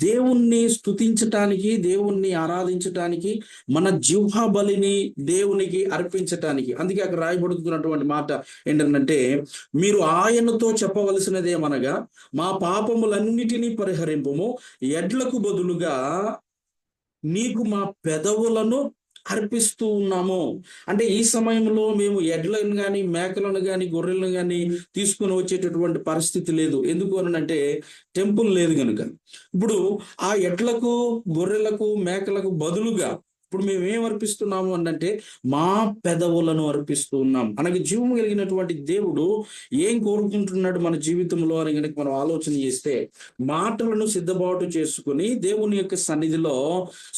దేవుణ్ణి స్తుతించటానికి, దేవుణ్ణి ఆరాధించటానికి, మన జిహ్వ బలిని దేవునికి అర్పించటానికి, అందుకే అక్కడ రాయబడుతున్నటువంటి మాట ఏంటంటే, మీరు ఆయనతో చెప్పవలసినదేమనగా మా పాపములన్నిటినీ పరిహరింపుము, ఎడ్లకు బదులుగా నీకు మా పెదవులను అర్పిస్తూ ఉన్నాము. అంటే ఈ సమయంలో మేము ఎడ్లను కానీ, మేకలను కానీ, గొర్రెలను కానీ తీసుకుని వచ్చేటటువంటి పరిస్థితి లేదు. ఎందుకు అనంటే టెంపుల్ లేదు కనుక. ఇప్పుడు ఆ ఎడ్లకు, గొర్రెలకు, మేకలకు బదులుగా ఇప్పుడు మేము ఏం అర్పిస్తున్నాము అంటే మా పెదవులను అర్పిస్తూ ఉన్నాం. అనగా జీవము కలిగినటువంటి దేవుడు ఏం కోరుకుంటున్నాడు మన జీవితంలో అని కనుక మనం ఆలోచన చేస్తే, మాటలను సిద్ధపాటు చేసుకుని దేవుని యొక్క సన్నిధిలో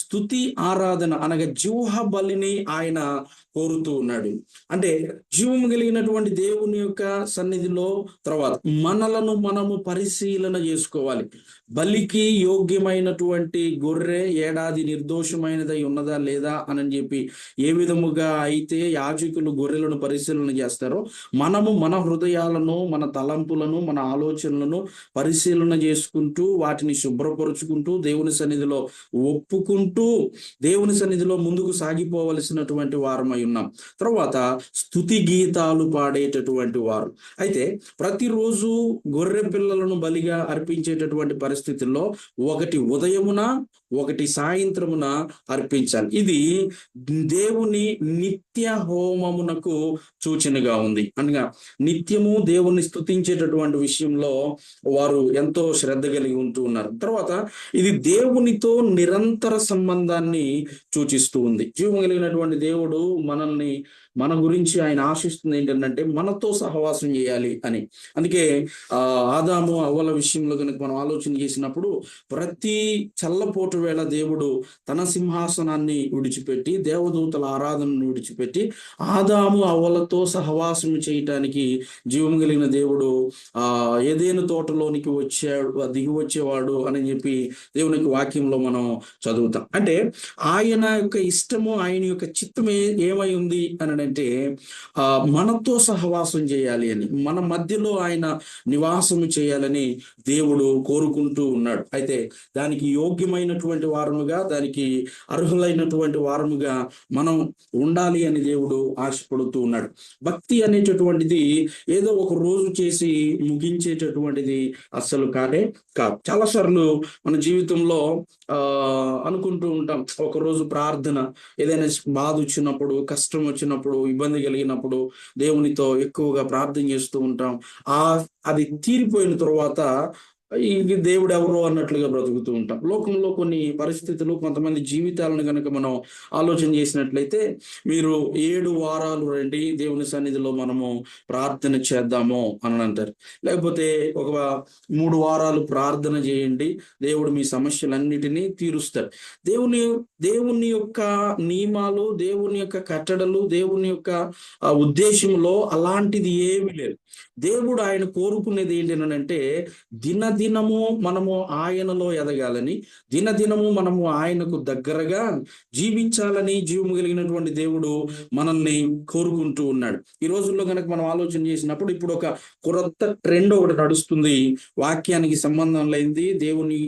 స్తుతి, ఆరాధన అనగా జిహ్వ బలిని ఆయన కోరుతూ ఉన్నాడు. అంటే జీవము కలిగినటువంటి దేవుని యొక్క సన్నిధిలో తర్వాత మనలను మనము పరిశీలన చేసుకోవాలి. బలికి యోగ్యమైనటువంటి గొర్రె ఏడాది నిర్దోషమైనదై ఉన్నదా లేదా అని చెప్పి ఏ విధముగా అయితే యాజకులు గొర్రెలను పరిశీలన చేస్తారో, మనము మన హృదయాలను, మన తలంపులను, మన ఆలోచనలను పరిశీలన చేసుకుంటూ వాటిని శుభ్రపరుచుకుంటూ దేవుని సన్నిధిలో ఒప్పుకుంటూ దేవుని సన్నిధిలో ముందుకు సాగిపోవలసినటువంటి వారమై ఉన్నాం. తర్వాత స్తుతి గీతాలు పాడేటటువంటి వారు అయితే ప్రతిరోజు గొర్రె పిల్లలను బలిగా అర్పించేటటువంటి పరిస్థితుల్లో ఒకటి ఉదయమున, ఒకటి సాయంత్రమున అర్పించాలి. ఇది దేవుని నిత్య హోమమునకు సూచనగా ఉంది. అనగా నిత్యము దేవుణ్ణి స్తుతించేటటువంటి విషయంలో వారు ఎంతో శ్రద్ధ కలిగి ఉంటూ ఉన్నారు. తర్వాత ఇది దేవునితో నిరంతర సంబంధాన్ని సూచిస్తూ ఉంది. జీవం కలిగినటువంటి దేవుడు మన గురించి ఆయన ఆశిస్తుంది ఏంటంటే మనతో సహవాసం చేయాలి అని. అందుకే ఆదాము అవ్వల విషయంలో కనుక మనం ఆలోచన చేసినప్పుడు, ప్రతి చల్లపోటు వేళ దేవుడు తన సింహాసనాన్ని విడిచిపెట్టి, దేవదూతల ఆరాధనను విడిచిపెట్టి ఆదాము అవ్వలతో సహవాసం చేయటానికి జీవం కలిగిన దేవుడు ఏదేను తోటలోనికి దిగి వచ్చేవాడు అని చెప్పి దేవునికి వాక్యంలో మనం చదువుతాం. అంటే ఆయన యొక్క ఇష్టము, ఆయన యొక్క చిత్తమే ఏమై ఉంది అని అంటే మనతో సహవాసం చేయాలి అని, మన మధ్యలో ఆయన నివాసము చేయాలని దేవుడు కోరుకుంటూ ఉన్నాడు. అయితే దానికి యోగ్యమైనటువంటి వారముగా, దానికి అర్హులైనటువంటి వారముగా మనం ఉండాలి అని దేవుడు ఆశపడుతూ ఉన్నాడు. భక్తి అనేటటువంటిది ఏదో ఒక రోజు చేసి ముగించేటటువంటిది అస్సలు కాదు. చాలాసార్లు మన జీవితంలో అనుకుంటూ ఉంటాం, ఒకరోజు ప్రార్థన, ఏదైనా బాధ వచ్చినప్పుడు, కష్టం వచ్చినప్పుడు, ఇబ్బంది కలిగినప్పుడు దేవునితో ఎక్కువగా ప్రార్థన చేస్తూ ఉంటాం. అది తీరిపోయిన తర్వాత ఈ దేవుడు ఎవరు అన్నట్లుగా బ్రతుకుతూ ఉంటాం. లోకంలో కొన్ని పరిస్థితులు, కొంతమంది జీవితాలను కనుక మనం ఆలోచన చేసినట్లయితే, మీరు 7 వారాలు రండి దేవుని సన్నిధిలో మనము ప్రార్థన చేద్దాము అని అంటారు. లేకపోతే ఒక 3 వారాలు ప్రార్థన చేయండి, దేవుడు మీ సమస్యలన్నిటినీ తీరుస్తాడు. దేవుని యొక్క నియమాలు, దేవుని యొక్క కట్టడలు, దేవుని యొక్క ఉద్దేశంలో అలాంటిది ఏమీ లేదు. దేవుడు ఆయన కోరుకునేది ఏంటంటే, దినదినము మనము ఆయనలో ఎదగాలని, దినదినము మనము ఆయనకు దగ్గరగా జీవించాలని జీవము కలిగినటువంటి దేవుడు మనల్ని కోరుకుంటూ ఉన్నాడు. ఈ రోజుల్లో కనుక మనం ఆలోచన చేసినప్పుడు, ఇప్పుడు ఒక కొత్త ట్రెండ్ ఒకటి నడుస్తుంది. వాక్యానికి సంబంధం లేనిది, దేవుని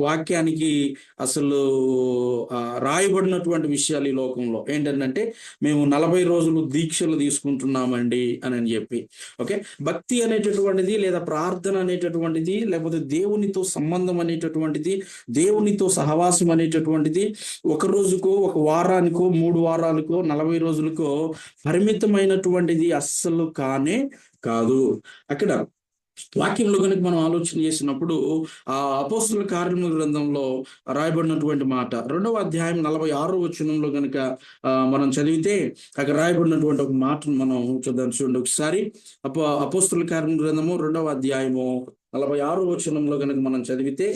వాక్యానికి అసలు రాయబడినటువంటి విషయాలు ఈ లోకంలో ఏంటంటే, మేము 40 రోజులు దీక్షలు తీసుకుంటున్నామండి అని చెప్పి. ఓకే, భక్తి అనేటటువంటిది, లేదా ప్రార్థన అనేటటువంటిది, లేకపోతే దేవునితో సంబంధం అనేటటువంటిది, దేవునితో సహవాసం అనేటటువంటిది ఒక రోజుకో, ఒక వారానికో, 3 వారాలకో, 40 రోజులకో పరిమితమైనటువంటిది అస్సలు కానే కాదు. అక్కడ వాక్యంలో కనుక మనం ఆలోచన చేసినప్పుడు, ఆ అపోస్తలుల కార్యముల గ్రంథంలో రాయబడినటువంటి మాట 2వ అధ్యాయం 46వ వచనంలో కనుక మనం చదివితే, అక్కడ రాయబడినటువంటి ఒక మాటను మనం చూడండి ఒకసారి. అపోస్తలుల కార్యముల గ్రంథము 2వ అధ్యాయము 46వ వచనంలో కనుక మనం చదివితే,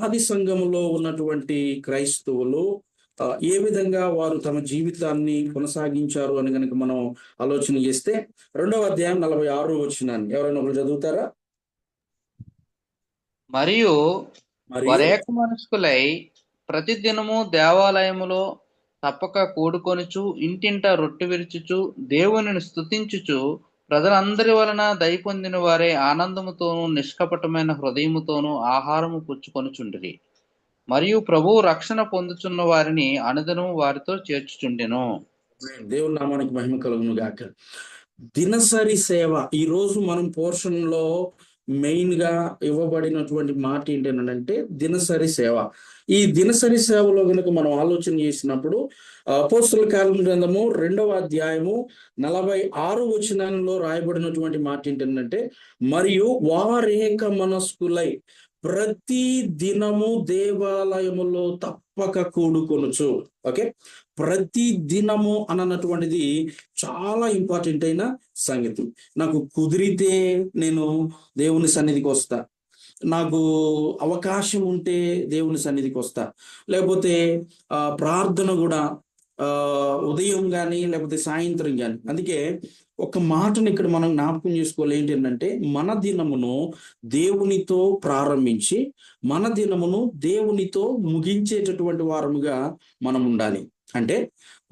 ఆది సంఘములో ఉన్నటువంటి క్రైస్తవులు ఏ విధంగా వారు తమ జీవితాన్ని కొనసాగించారు అని కనుక మనం ఆలోచన చేస్తే, 2వ అధ్యాయం 46వ వచనాన్ని ఎవరైనా ఒకరు చదువుతారా? మరియు వరేక మనస్కులై ప్రతిదినము దేవాలయములో తప్పక కూడుకొనుచు, ఇంటింట రొట్టె విరుచుచు, దేవునిని స్తుతించుచు, ప్రజలందరి వలన దయ పొందిన వారే ఆనందముతోనూ నిష్కపటమైన హృదయముతోనూ ఆహారము పుచ్చుకొనుచుండిరి. మరియు ప్రభువు రక్షణ పొందుచున్న వారిని అనుదినము వారితో చేర్చుచుండెను. దేవుని నామానికి మహిమ కలుగును గాక. దినసరి సేవ, ఈ రోజు మనం పోర్షన్ లో మెయిన్ గా ఇవ్వబడినటువంటి మాట ఏంటంటే దినసరి సేవ. ఈ దినసరి సేవలో కనుక మనం ఆలోచన చేసినప్పుడు, అపోస్తలుల కార్యముల గ్రంథము 2వ అధ్యాయము 46వ వచనంలో రాయబడినటువంటి మాట ఏంటంటే, మరియు వారేక మనస్కులై ప్రతి దినము దేవాలయములో తప్పక కూడుకొనుచు. ఓకే, ప్రతి దినము అన్నటువంటిది చాలా ఇంపార్టెంట్ అయిన సంగతి. నాకు కుదిరితే నేను దేవుని సన్నిధికి వస్తా, నాకు అవకాశం ఉంటే దేవుని సన్నిధికి వస్తా, లేకపోతే ప్రార్థన కూడా ఉదయం కానీ లేకపోతే సాయంత్రం కానీ. అందుకే ఒక మాటను ఇక్కడ మనం జ్ఞాపకం చేసుకోవాలి, ఏంటంటే మన దినమును దేవునితో ప్రారంభించి మన దినమును దేవునితో ముగించేటటువంటి వారముగా మనం ఉండాలి. అంటే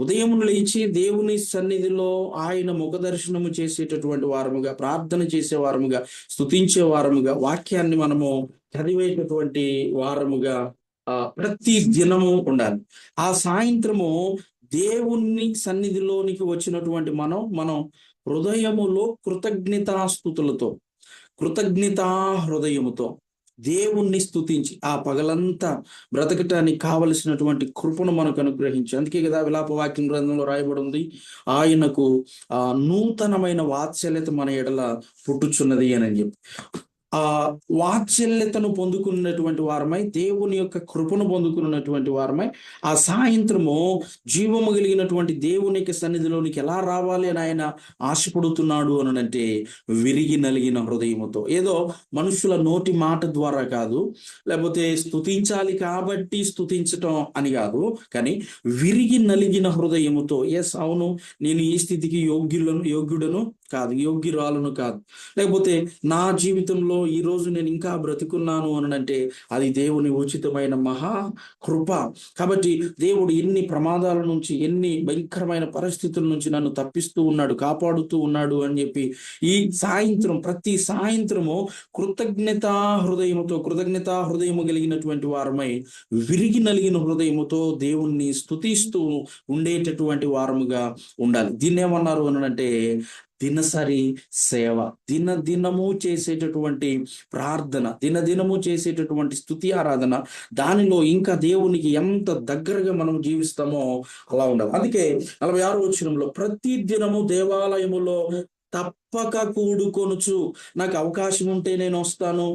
ఉదయం లేచి దేవుని సన్నిధిలో ఆయన ముఖ దర్శనము చేసేటటువంటి వారముగా, ప్రార్థన చేసే వారముగా, స్తుతించే వారముగా, వాక్యాన్ని మనము చదివేటటువంటి వారముగా ప్రతి దినము ఉండాలి. ఆ సాయంత్రము దేవుని సన్నిధిలోనికి వచ్చినటువంటి మనం హృదయములో కృతజ్ఞతా హృదయముతో దేవుణ్ణి స్తుతించి ఆ పగలంతా బ్రతకటానికి కావలసినటువంటి కృపను మనకు అనుగ్రహించి, అందుకే కదా విలాప వాక్యం గ్రంథంలో రాయబడి ఉంది, ఆయనకు నూతనమైన వాత్సల్యత మన ఎడల పుట్టుచున్నది అని చెప్పి. ఆ వాత్సల్యతను పొందుకున్నటువంటి వారమై, దేవుని యొక్క కృపను పొందుకున్నటువంటి వారమై, ఆ సాయంత్రము జీవము కలిగినటువంటి దేవుని యొక్క సన్నిధిలోనికి ఎలా రావాలి అని ఆయన ఆశపడుతున్నాడు అని అంటే, విరిగి నలిగిన హృదయముతో. ఏదో మనుషుల నోటి మాట ద్వారా కాదు, లేకపోతే స్తుతించాలి కాబట్టి స్తుతించటం అని కాదు, కానీ విరిగి నలిగిన హృదయముతో. ఎస్, అవును, నేను ఈ స్థితికి యోగ్యుడను కాదు, యోగ్యురాలను కాదు, లేకపోతే నా జీవితంలో ఈ రోజు నేను ఇంకా బ్రతుకున్నాను అని అంటే అది దేవుని ఉచితమైన మహా కృప. కాబట్టి దేవుడు ఎన్ని ప్రమాదాల నుంచి, ఎన్ని భయంకరమైన పరిస్థితుల నుంచి నన్ను తప్పిస్తూ ఉన్నాడు, కాపాడుతూ ఉన్నాడు అని చెప్పి ఈ సాయంత్రం, ప్రతి సాయంత్రము కృతజ్ఞతా హృదయము కలిగినటువంటి వారమై, విరిగి నలిగిన హృదయముతో దేవుణ్ణి స్తుతిస్తూ ఉండేటటువంటి వారముగా ఉండాలి. దీన్ని ఏమన్నారు అని అంటే దినసరి సేవ. దినదినము చేసేటటువంటి ప్రార్థన, దినదినము చేసేటటువంటి స్తుతి ఆరాధన, దానిలో ఇంకా దేవునికి ఎంత దగ్గరగా మనం జీవిస్తామో అలా ఉండాలి. అందుకే 46వ వచనంలో ప్రతి దినము దేవాలయములో తప్పక కూడుకొనుచు. నాకు అవకాశం ఉంటే నేను వస్తాను,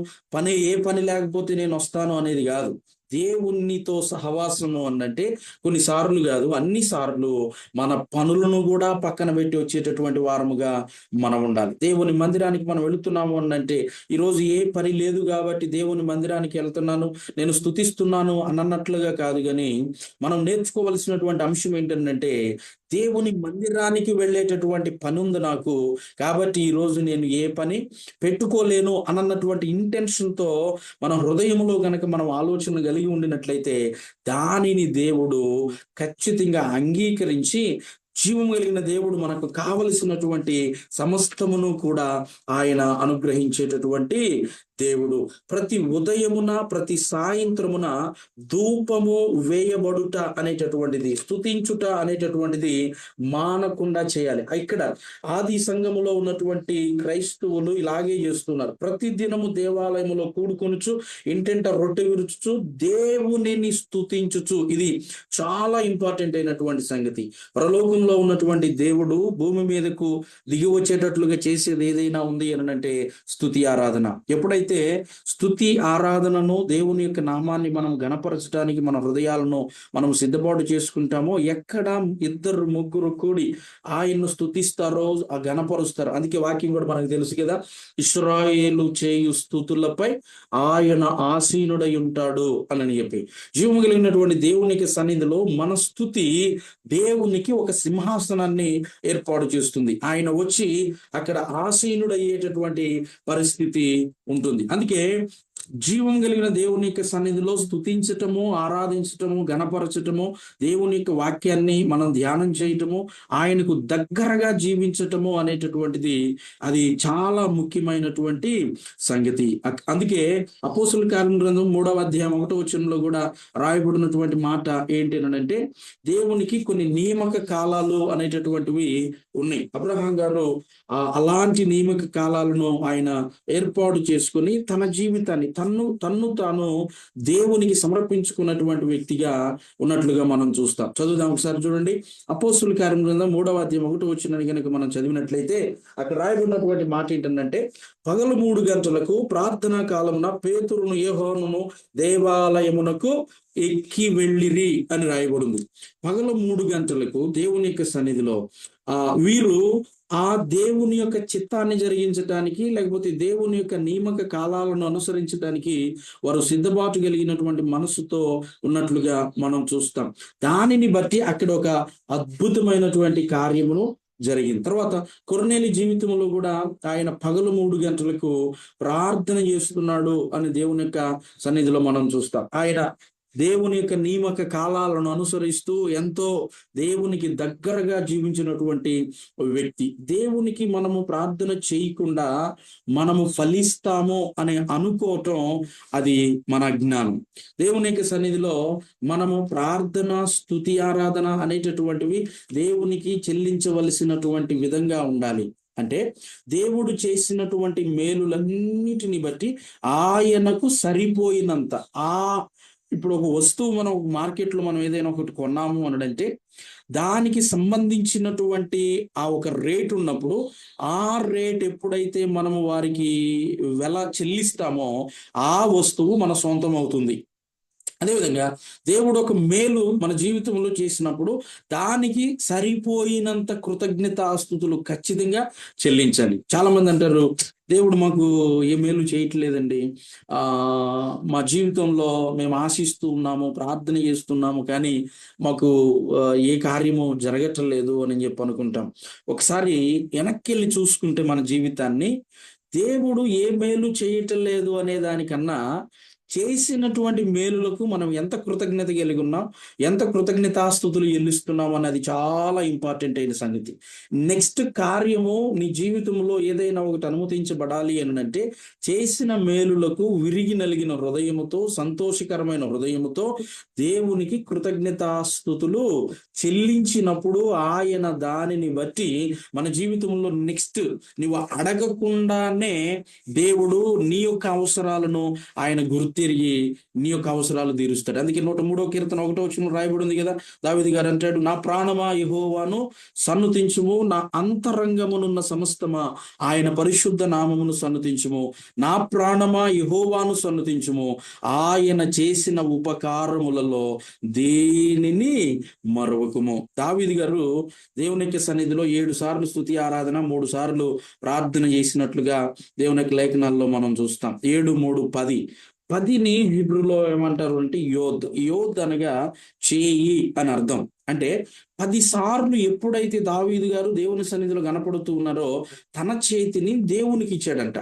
ఏ పని లేకపోతే నేను వస్తాను అనేది కాదు. దేవునితో సహవాసము అనంటే కొన్నిసార్లు కాదు, అన్ని సార్లు మన పనులను కూడా పక్కన పెట్టి వచ్చేటటువంటి వారముగా మనం ఉండాలి. దేవుని మందిరానికి మనం వెళుతున్నాము అనంటే ఈరోజు ఏ పని లేదు కాబట్టి దేవుని మందిరానికి వెళ్తున్నాను, నేను స్తుతిస్తున్నాను అన్నట్లుగా కాదు. కానీ మనం నేర్చుకోవలసినటువంటి అంశం ఏంటంటే దేవుని మందిరానికి వెళ్ళేటటువంటి పని ఉంది నాకు, కాబట్టి ఈరోజు నేను ఏ పని పెట్టుకోలేను అన్నటువంటి ఇంటెన్షన్తో మన హృదయంలో గనక మనం ఆలోచన కలిగి ఉండినట్లయితే దానిని దేవుడు ఖచ్చితంగా అంగీకరించి, జీవం కలిగిన దేవుడు మనకు కావలసినటువంటి సమస్తమును కూడా ఆయన అనుగ్రహించేటటువంటి దేవుడు. ప్రతి ఉదయమున ప్రతి సాయంత్రమున ధూపము వేయబడుట అనేటటువంటిది, స్తుతించుట అనేటటువంటిది మానకుండా చేయాలి. ఇక్కడ ఆది సంఘములో ఉన్నటువంటి క్రైస్తవులు ఇలాగే చేస్తున్నారు. ప్రతి దినము దేవాలయములో కూడుకొనుచు, ఇంటింట రొట్టె విరుచుచు, దేవునిని స్తుతించుచు. ఇది చాలా ఇంపార్టెంట్ అయినటువంటి సంగతి. పరలోకంలో ఉన్నటువంటి దేవుడు భూమి మీదకు దిగి వచ్చేటట్లుగా చేసేది ఏదైనా ఉంది అనంటే స్తుతి ఆరాధన. ఎప్పుడైతే స్తుతి ఆరాధనను, దేవుని యొక్క నామాన్ని మనం గణపరచడానికి మన హృదయాలను మనం సిద్ధపాటు చేసుకుంటామో, ఎక్కడ 2-3 కూడి ఆయన్ను స్తుతిస్తారో ఆ గణపరుస్తారు. అందుకే వాక్యం కూడా మనకు తెలుసు కదా, ఇశ్రాయేలు చేయు స్తుతులపై ఆయన ఆసీనుడై ఉంటాడు అని చెప్పి. జీవము కలిగినటువంటి దేవునికి సన్నిధిలో మన స్తుతి దేవునికి ఒక సింహాసనాన్ని ఏర్పాటు చేస్తుంది. ఆయన వచ్చి అక్కడ ఆసీనుడయ్యేటటువంటి పరిస్థితి ఉంటుంది. అందుకే జీవం కలిగిన దేవుని యొక్క సన్నిధిలో స్తుతించటము, ఆరాధించటము, గణపరచటము, దేవుని యొక్క వాక్యాన్ని మనం ధ్యానం చేయటము, ఆయనకు దగ్గరగా జీవించటము అనేటటువంటిది అది చాలా ముఖ్యమైనటువంటి సంగతి. అందుకే అపోస్తుల కార్యం గ్రంథం 3వ అధ్యాయం 1వ వచనంలో కూడా రాయబడినటువంటి మాట ఏంటి అంటే దేవునికి కొన్ని నియామక కాలాలు అనేటటువంటివి ఉన్నాయి. అబ్రహాం గారు అలాంటి నియామక కాలాలను ఆయన ఏర్పాటు చేసుకుని తన జీవితాన్ని తన్ను తాను దేవునికి సమర్పించుకున్నటువంటి వ్యక్తిగా ఉన్నట్లుగా మనం చూస్తాం. చదువుదాం ఒకసారి చూడండి. అపోస్తుల కార్యం గ్రంథం 3వ అధ్యాయం 1వ వచనాన్ని కనుక మనం చదివినట్లయితే అక్కడ రాయబడినటువంటి మాట ఏంటంటే, పగలు 3 గంటలకు ప్రార్థనా కాలమున పేతురును యోహానును దేవాలయమునకు ఎక్కి వెళ్ళిరి అని రాయబడింది. పగలు 3 గంటలకు దేవుని యొక్క సన్నిధిలో వీరు ఆ దేవుని యొక్క చిత్తాన్ని జరిగించడానికి, లేకపోతే దేవుని యొక్క నియామక కాలాలను అనుసరించడానికి వారు సిద్ధపాటు కలిగినటువంటి మనసుతో ఉన్నట్లుగా మనం చూస్తాం. దానిని బట్టి అక్కడ ఒక అద్భుతమైనటువంటి కార్యమును జరిగింది. తర్వాత కొర్నేలి జీవితంలో కూడా ఆయన పగలు 3 గంటలకు ప్రార్థన చేస్తున్నాడు అని దేవుని యొక్క సన్నిధిలో మనం చూస్తాం. ఆయన దేవుని యొక్క నియామక కాలాలను అనుసరిస్తూ ఎంతో దేవునికి దగ్గరగా జీవించినటువంటి వ్యక్తి. దేవునికి మనము ప్రార్థన చేయకుండా మనము ఫలిస్తాము అని అనుకోవటం అది మన అజ్ఞానం. దేవుని యొక్క సన్నిధిలో మనము ప్రార్థన, స్తుతి, ఆరాధన అనేటటువంటివి దేవునికి చెల్లించవలసినటువంటి విధంగా ఉండాలి. అంటే దేవుడు చేసినటువంటి మేలులన్నిటిని బట్టి ఆయనకు సరిపోయినంత ఇప్పుడు ఒక వస్తువు మనం మార్కెట్లో మనం ఏదైనా ఒకటి కొన్నాము అనంటే దానికి సంబంధించినటువంటి ఆ ఒక రేట్ ఉన్నప్పుడు ఆ రేట్ ఎప్పుడైతే మనము వారికి వెల చెల్లిస్తామో ఆ వస్తువు మన సొంతం అవుతుంది. అదేవిధంగా దేవుడు ఒక మేలు మన జీవితంలో చేసినప్పుడు దానికి సరిపోయినంత కృతజ్ఞతాస్తుతులు ఖచ్చితంగా చెల్లించాలి. చాలా మంది అంటారు, దేవుడు మాకు ఏ మేలు చేయట్లేదండి, మా జీవితంలో మేము ఆశిస్తూ ఉన్నాము, ప్రార్థన చేస్తున్నాము, కానీ మాకు ఏ కార్యము జరగట్లేదు అని చెప్పి అనుకుంటాం. ఒకసారి వెనక్కి వెళ్ళి చూసుకుంటే మన జీవితాన్ని, దేవుడు ఏ మేలు చేయటం లేదు అనే దానికన్నా చేసినటువంటి మేలులకు మనం ఎంత కృతజ్ఞత కలిగి ఉన్నాం, ఎంత కృతజ్ఞతాస్తుతులు చెల్లిస్తున్నాం అన్నది చాలా ఇంపార్టెంట్ అయిన సంగతి. నెక్స్ట్ కార్యము నీ జీవితంలో ఏదైనా ఒకటి అనుమతించబడాలి అని అంటే చేసిన మేలులకు విరిగి నలిగిన హృదయముతో, సంతోషకరమైన హృదయముతో దేవునికి కృతజ్ఞతాస్తుతులు చెల్లించినప్పుడు ఆయన దానిని బట్టి మన జీవితంలో నెక్స్ట్ నువ్వు అడగకుండానే దేవుడు నీ యొక్క అవసరాలను ఆయన గుర్తు గుర్తిరిగి నీ యొక్క అవసరాలు తీరుస్తాడు. అందుకే 103వ కీర్తన 1వ వచనం రాయబడి ఉంది కదా, దావీదు గారు అంటాడు, నా ప్రాణమా యెహోవాను సన్నుతించుము, నా అంతరంగమునున్న సమస్తమా ఆయన పరిశుద్ధ నామమును సన్నుతించుము. నా ప్రాణమా యెహోవాను సన్నుతించుము, ఆయన చేసిన ఉపకారములలో దేనిని మరవకుము. దావీదు గారు దేవుని యొక్క సన్నిధిలో 7 సార్లు స్తుతి ఆరాధన, 3 సార్లు ప్రార్థన చేసినట్లుగా దేవుని యొక్క లేఖనాల్లో మనం చూస్తాం. 7, 3, 10. 10ని హీబ్రూలో ఏమంటారు అంటే యోద్ అనగా చేయి అని అర్థం. అంటే 10 సార్లు ఎప్పుడైతే దావీదు గారు దేవుని సన్నిధిలో కనపడుతూ ఉన్నారో తన చేతిని దేవునికి ఇచ్చాడంట.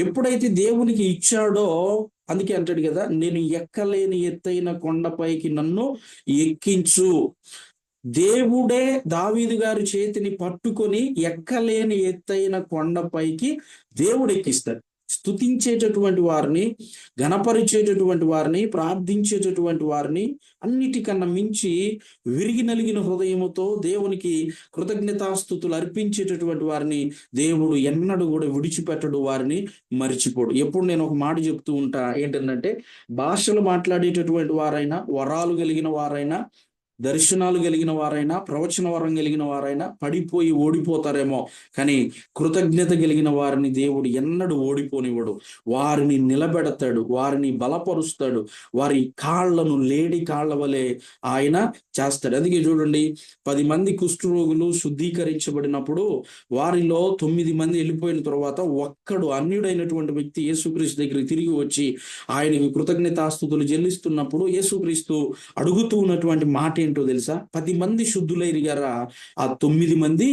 ఎప్పుడైతే దేవునికి ఇచ్చాడో అందుకే అంటాడు కదా, నేను ఎక్కలేని ఎత్తైన కొండపైకి నన్ను ఎక్కించు. దేవుడే దావీదు గారి చేతిని పట్టుకొని ఎక్కలేని ఎత్తైన కొండపైకి దేవుడు ఎక్కిస్తాడు. స్తుతించేటటువంటి వారిని, ఘనపరిచేటటువంటి వారిని, ప్రార్థించేటటువంటి వారిని, అన్నిటికన్నా మించి విరిగి నలిగిన హృదయముతో దేవునికి కృతజ్ఞతాస్తుతులు అర్పించేటటువంటి వారిని దేవుడు ఎన్నడూ కూడా విడిచిపెట్టడు, వారిని మరిచిపోడు. ఎప్పుడు నేను ఒక మాట చెప్తూ ఉంటా, ఏంటంటే భాషలు మాట్లాడేటటువంటి వారైనా, వరాలు కలిగిన వారైనా, దర్శనాలు కలిగిన వారైనా, ప్రవచన వరం కలిగిన వారైనా పడిపోయి ఓడిపోతారేమో, కానీ కృతజ్ఞత కలిగిన వారిని దేవుడు ఎన్నడూ ఓడిపోనివ్వడు. వారిని నిలబెడతాడు, వారిని బలపరుస్తాడు, వారి కాళ్లను లేడి కాళ్ల వలె ఆయన చేస్తాడు. అందుకే చూడండి, 10 మంది కుష్ఠరోగులు శుద్ధీకరించబడినప్పుడు వారిలో 9 మంది వెళ్ళిపోయిన తర్వాత ఒక్కడు అన్యుడైనటువంటి వ్యక్తి యేసుక్రీస్తు దగ్గరికి తిరిగి వచ్చి ఆయనకు కృతజ్ఞతాస్తుతులు చెల్లిస్తున్నప్పుడు యేసుక్రీస్తు అడుగుతూ ఉన్నటువంటి మాట ఏంటో తెలుసా? 10 మంది శుద్ధులైరు గారా, ఆ 9 మంది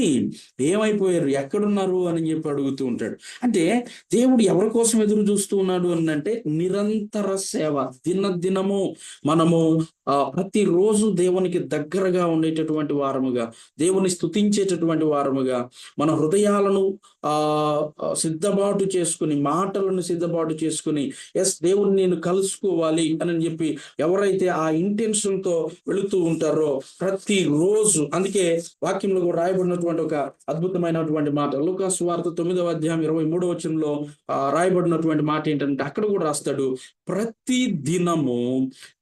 ఏమైపోయారు, ఎక్కడున్నారు అని చెప్పి అడుగుతూ ఉంటాడు. అంటే దేవుడు ఎవరి కోసం ఎదురు చూస్తూ ఉన్నాడు అని అంటే నిరంతర సేవ. దినదినము మనము ప్రతిరోజు దేవునికి దగ్గరగా ఉండేటటువంటి వారముగా, దేవుని స్తుతించేటటువంటి వారముగా, మన హృదయాలను సిద్ధపాటు చేసుకుని, మాటలను సిద్ధపాటు చేసుకుని, దేవుని నేను కలుసుకోవాలి అని చెప్పి ఎవరైతే ఆ ఇంటెన్షన్ తో వెళుతూ ఉంటారో ప్రతిరోజు, అందుకే వాక్యంలో కూడా రాయబడినటువంటి ఒక అద్భుతమైనటువంటి మాట, లూకా సువార్త 9వ అధ్యాయం 23వ వచనంలో రాయబడినటువంటి మాట ఏంటంటే, అక్కడ కూడా రాస్తాడు, ప్రతి దినము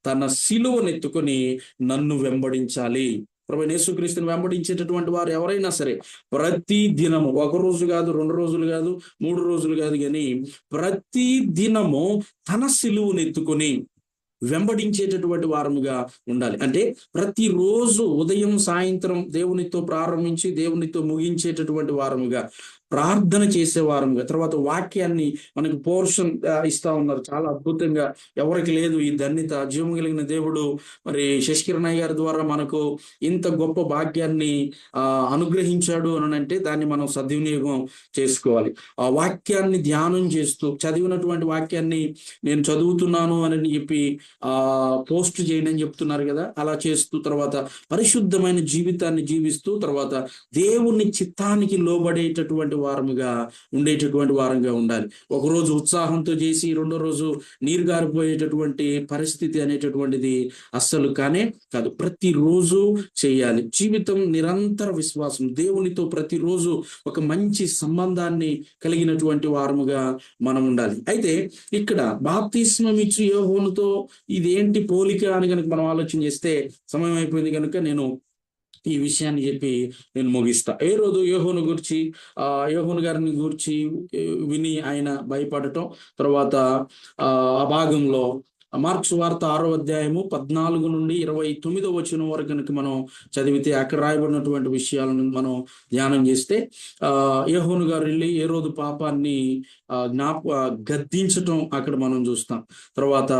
తన సిలువనెత్తుకొని నన్ను వెంబడించాలి. ప్రభువైన యేసుక్రీస్తుని వెంబడించేటటువంటి వారు ఎవరైనా సరే ప్రతి దినము, 1 రోజు కాదు, 2 రోజులు కాదు, 3 రోజులు కాదు, కానీ ప్రతి దినము తన సిలువను ఎత్తుకొని వెంబడించేటటువంటి వారముగా ఉండాలి. అంటే ప్రతిరోజు ఉదయం సాయంత్రం దేవునితో ప్రారంభించి దేవునితో ముగించేటటువంటి వారముగా, ప్రార్థన చేసే వారముగా, తర్వాత వాక్యాన్ని మనకు పోర్షన్ ఇస్తా ఉన్నారు చాలా అద్భుతంగా. ఎవరికి లేదు ఈ ధన్యత. జీవం కలిగిన దేవుడు మరి శశికిరణయ్య గారి ద్వారా మనకు ఇంత గొప్ప భాగ్యాన్ని అనుగ్రహించాడు అని అంటే దాన్ని మనం సద్వినియోగం చేసుకోవాలి. ఆ వాక్యాన్ని ధ్యానం చేస్తూ, చదివినటువంటి వాక్యాన్ని నేను చదువుతున్నాను అని చెప్పి పోస్ట్ చేయండి అని చెప్తున్నారు కదా, అలా చేస్తూ, తర్వాత పరిశుద్ధమైన జీవితాన్ని జీవిస్తూ, తర్వాత దేవుని చిత్తానికి లోబడేటటువంటి వారముగా ఉండేటటువంటి వారంగా ఉండాలి. ఒకరోజు ఉత్సాహంతో చేసి 2వ రోజు నీరు గారిపోయేటటువంటి పరిస్థితి అనేటటువంటిది అస్సలు కానే కాదు. ప్రతిరోజు చేయాలి. జీవితం నిరంతర విశ్వాసం, దేవునితో ప్రతిరోజు ఒక మంచి సంబంధాన్ని కలిగినటువంటి వారముగా మనం ఉండాలి. అయితే ఇక్కడ బాప్తిస్మం ఇచ్చి యోహోనుతో ఇదేంటి పోలిక అని కనుక మనం ఆలోచన చేస్తే, సమయం అయిపోయింది కనుక నేను ఈ విషయాన్ని చెప్పి నేను ముగిస్తా. ఏ రోజు యోహోను గారిని గూర్చి విని ఆయన భయపడటం, తర్వాత ఆ భాగంలో మార్క్స్ వార్త 6వ అధ్యాయము 14 నుండి 29వ వచనం వరకు కనుక మనం చదివితే అక్కడ రాయబడినటువంటి విషయాలను మనం ధ్యానం చేస్తే, యోహోను గారు వెళ్ళి ఏ రోజు పాపాన్ని గద్దించటం అక్కడ మనం చూస్తాం. తర్వాత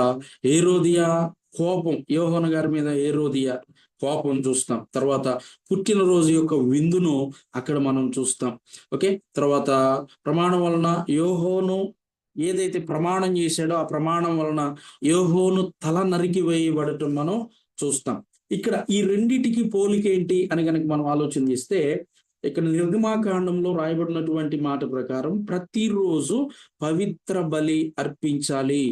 హేరోదియా కోపం, యోహోను గారి మీద హేరోదియా కోపం చూస్తాం. తర్వాత పుట్టినరోజు యొక్క విందును అక్కడ మనం చూస్తాం. ఓకే, తర్వాత ప్రమాణం వలన యోహోను ఏదైతే ప్రమాణం చేశాడో ఆ ప్రమాణం వలన యోహోను తల నరికి వేయబడటం మనం చూస్తాం. ఇక్కడ ఈ రెండిటికి పోలిక ఏంటి అని కనుక మనం ఆలోచన చేస్తే, ఇక్కడ నిర్గమాకాండంలో రాయబడినటువంటి మాట ప్రకారం ప్రతిరోజు పవిత్ర బలి అర్పించాలి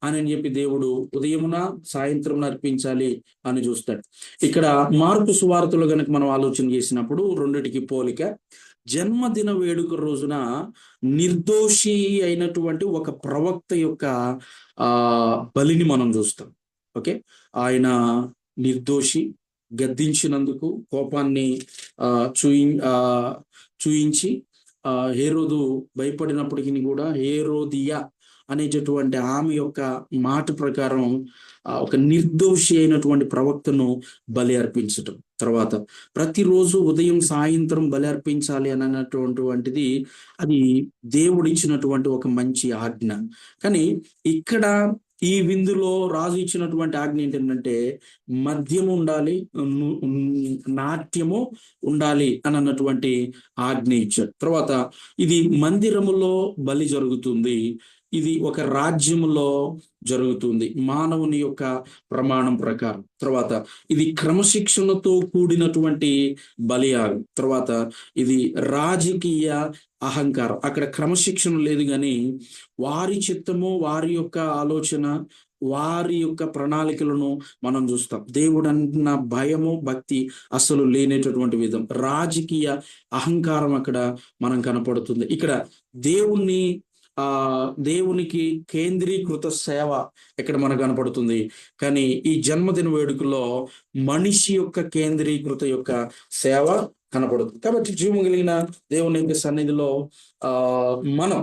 అని చెప్పి దేవుడు ఉదయమున సాయంత్రం అర్పించాలి అని చూస్తాడు. ఇక్కడ మార్కు సువార్తలో కనుక మనం ఆలోచన చేసినప్పుడు రెండిటికి పోలిక. జన్మదిన వేడుక రోజున నిర్దోషి అయినటువంటి ఒక ప్రవక్త యొక్క బలిని మనం చూస్తాం. ఓకే, ఆయన నిర్దోషి, గద్దించినందుకు కోపాన్ని చూయించి హేరోదు భయపడినప్పటికీ కూడా హేరోదియా అనేటటువంటి ఆమె యొక్క మాట ప్రకారం ఒక నిర్దోషి అయినటువంటి ప్రవక్తను బలి అర్పించటం. తర్వాత ప్రతిరోజు ఉదయం సాయంత్రం బలి అర్పించాలి అని అన్నటువంటిది అది దేవుడిచ్చినటువంటి ఒక మంచి ఆజ్ఞ. కానీ ఇక్కడ ఈ విందులో రాజు ఇచ్చినటువంటి ఆజ్ఞ ఏంటంటే మద్యం ఉండాలి, నాట్యము ఉండాలి అని అన్నటువంటి ఆజ్ఞ ఇచ్చాడు. తర్వాత ఇది మందిరములో బలి జరుగుతుంది, ఇది ఒక రాజ్యములో జరుగుతుంది మానవుని యొక్క ప్రమాణం ప్రకారం. తర్వాత ఇది క్రమశిక్షణతో కూడినటువంటి బలియాగం. తర్వాత ఇది రాజకీయ అహంకారం. అక్కడ క్రమశిక్షణ లేదు, కానీ వారి చిత్తము, వారి యొక్క ఆలోచన, వారి యొక్క ప్రణాళికలను మనం చూస్తాం. దేవుడు అన్న భయము, భక్తి అసలు లేనేటటువంటి విధం, రాజకీయ అహంకారం అక్కడ మనం కనపడుతుంది. ఇక్కడ దేవునికి కేంద్రీకృత సేవ ఇక్కడ మనకు కనపడుతుంది. కానీ ఈ జన్మదిన వేడుకలో మనిషి యొక్క కేంద్రీకృత యొక్క సేవ కనపడుతుంది. కాబట్టి జీవము కలిగిన దేవుని యొక్క సన్నిధిలో మనం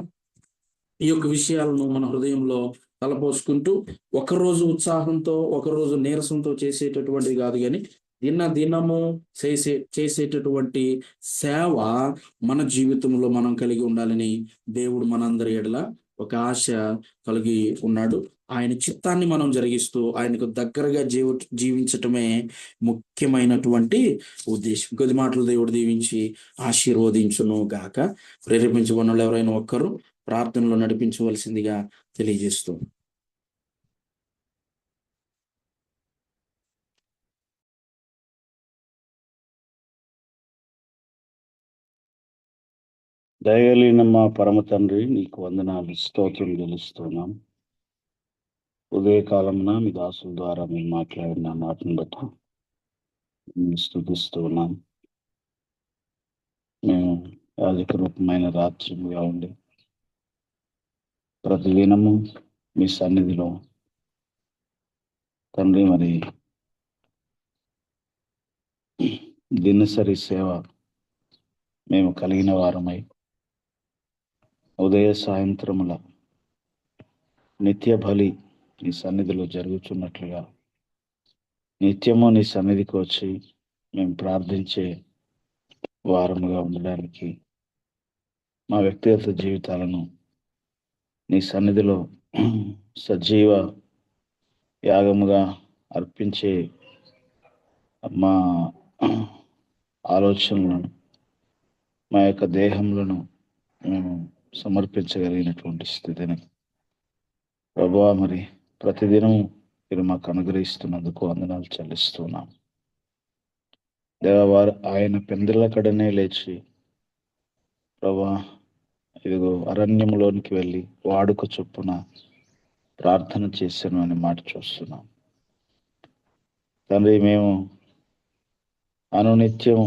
ఈ యొక్క విషయాలను మన హృదయంలో తలపోసుకుంటూ ఒకరోజు ఉత్సాహంతో, ఒకరోజు నీరసంతో చేసేటటువంటిది కాదు, కానీ దినము చేసేటటువంటి సేవ మన జీవితంలో మనం కలిగి ఉండాలని దేవుడు మనందరి ఎడల ఒక ఆశ కలిగి ఉన్నాడు. ఆయన చిత్తాన్ని మనం జరిగిస్తూ ఆయనకు దగ్గరగా జీవించటమే ముఖ్యమైనటువంటి ఉద్దేశం. కొద్ది మాటలు దేవుడు దీవించి ఆశీర్వదించును గాక. ప్రేరేపించబడిన వాళ్ళు ఎవరైనా ఒక్కరు ప్రార్థనలో నడిపించవలసిందిగా తెలియజేస్తూ. దయగలిగిన మా పరమ తండ్రి, నీకు వందనాలు, స్తోత్రం చెల్లిస్తున్నాం. ఉదయకాలమున మీ దాసుల ద్వారా మీరు మాట్లాడిన మాటను బట్టి స్తుతిస్తూ ఉన్నాం. మేము యాజక రూపమైన రాజ్యముగా ఉండి ప్రతిదినము మీ సన్నిధిలో తండ్రి మరి దినసరి సేవ మేము కలిగిన వారమై ఉదయ సాయంత్రముల నిత్య బలి నీ సన్నిధిలో జరుగుతున్నట్లుగా నిత్యము నీ సన్నిధికి వచ్చి మేము ప్రార్థించే వారముగా ఉండడానికి మా వ్యక్తిగత జీవితాలను నీ సన్నిధిలో సజీవ యాగముగా అర్పించే మా ఆలోచనలను, మా యొక్క దేహములను మేము సమర్పించగలిగినటువంటి స్థితిని ప్రభువా మరి ప్రతిదినం మీరు మాకు అనుగ్రహిస్తున్నందుకు వందనాలు చెల్లిస్తున్నాం. దేవవారు ఆయన పెందల కడనే లేచి ప్రభువా ఇదిగో అరణ్యంలోనికి వెళ్ళి వాడుక చొప్పున ప్రార్థన చేశాను అని మాట చూస్తున్నాం. తండ్రి, మేము అనునిత్యం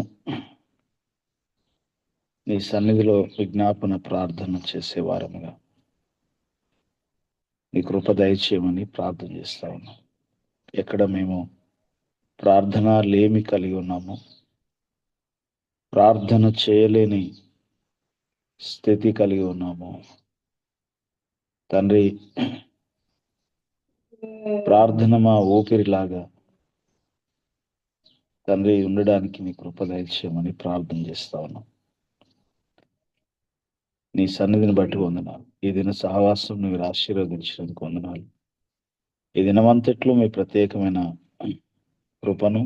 నీ సన్నిధిలో విజ్ఞాపన ప్రార్థన చేసేవారముగా నీ కృప దయచేయమని ప్రార్థన చేస్తా ఉన్నాం. ఎక్కడ మేము ప్రార్థన లేమి కలిగి ఉన్నాము, ప్రార్థన చేయలేని స్థితి కలిగి ఉన్నాము తండ్రి, ప్రార్థన మా ఊపిరిలాగా తండ్రి ఉండడానికి నీ కృప దయచేయమని ప్రార్థన చేస్తా ఉన్నాం. నీ సన్నిధిని బట్టి వందనాలు. ఈ దిన సహవాసం మీరు ఆశీర్వదించినందుకు వందనాలు. ఈ దినమంతట్లో మీ ప్రత్యేకమైన కృపను,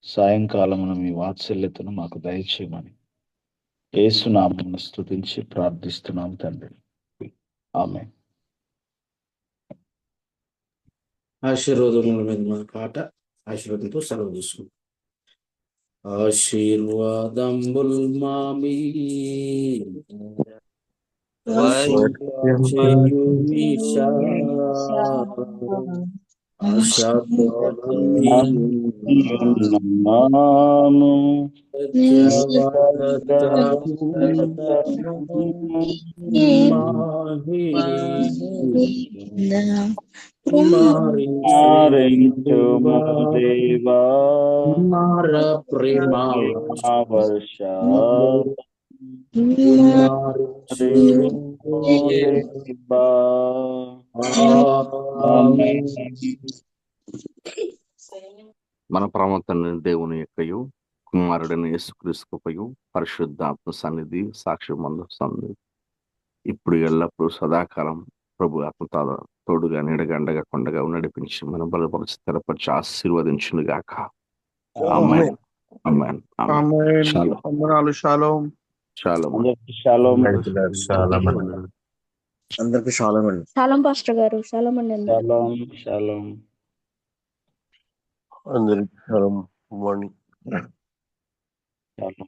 సాయంకాలమున మీ వాత్సల్యతను మాకు దయచేయమని యేసు నామమున స్తుతించి ప్రార్థిస్తున్నాం తండ్రి, ఆమేన్. ఆశీర్వాదముల మీద మన పాట ఆశీర్వాదంతో సెలవు తీసుకుంటాం. ఆశీర్వాదంబుల్ మామీ ఆశతో నమ్మియున్నాము. మారించుము దేవా ప్రేమ వర్ష మన ప్రమతంలో దేవుని యొక్కయు కుమారుడైన యేసుక్రీస్తు కృపయు పరిశుద్ధాత్మ సన్నిధి సాక్ష్యం సన్నిధి ఇప్పుడు ఎల్లప్పుడూ సదాకాలం ప్రభు ఆత్మ తోడుగా నీడగండగా కొండగా నడిపించి మన బలపరిచి స్థిరపరిచి ఆశీర్వదించును గాక. ఆమేన్. ఆమేన్. ఆమేన్. షాలోమ్. అందరికీ షాలోమ్. అందరికి షాలోమ్ అండి. షాలోమ్ పాస్టర్ గారు. షాలోమ్ అండి. షాలోమ్. షాలోమ్. అందరికి షాలోమ్. Good morning. షాలోమ్.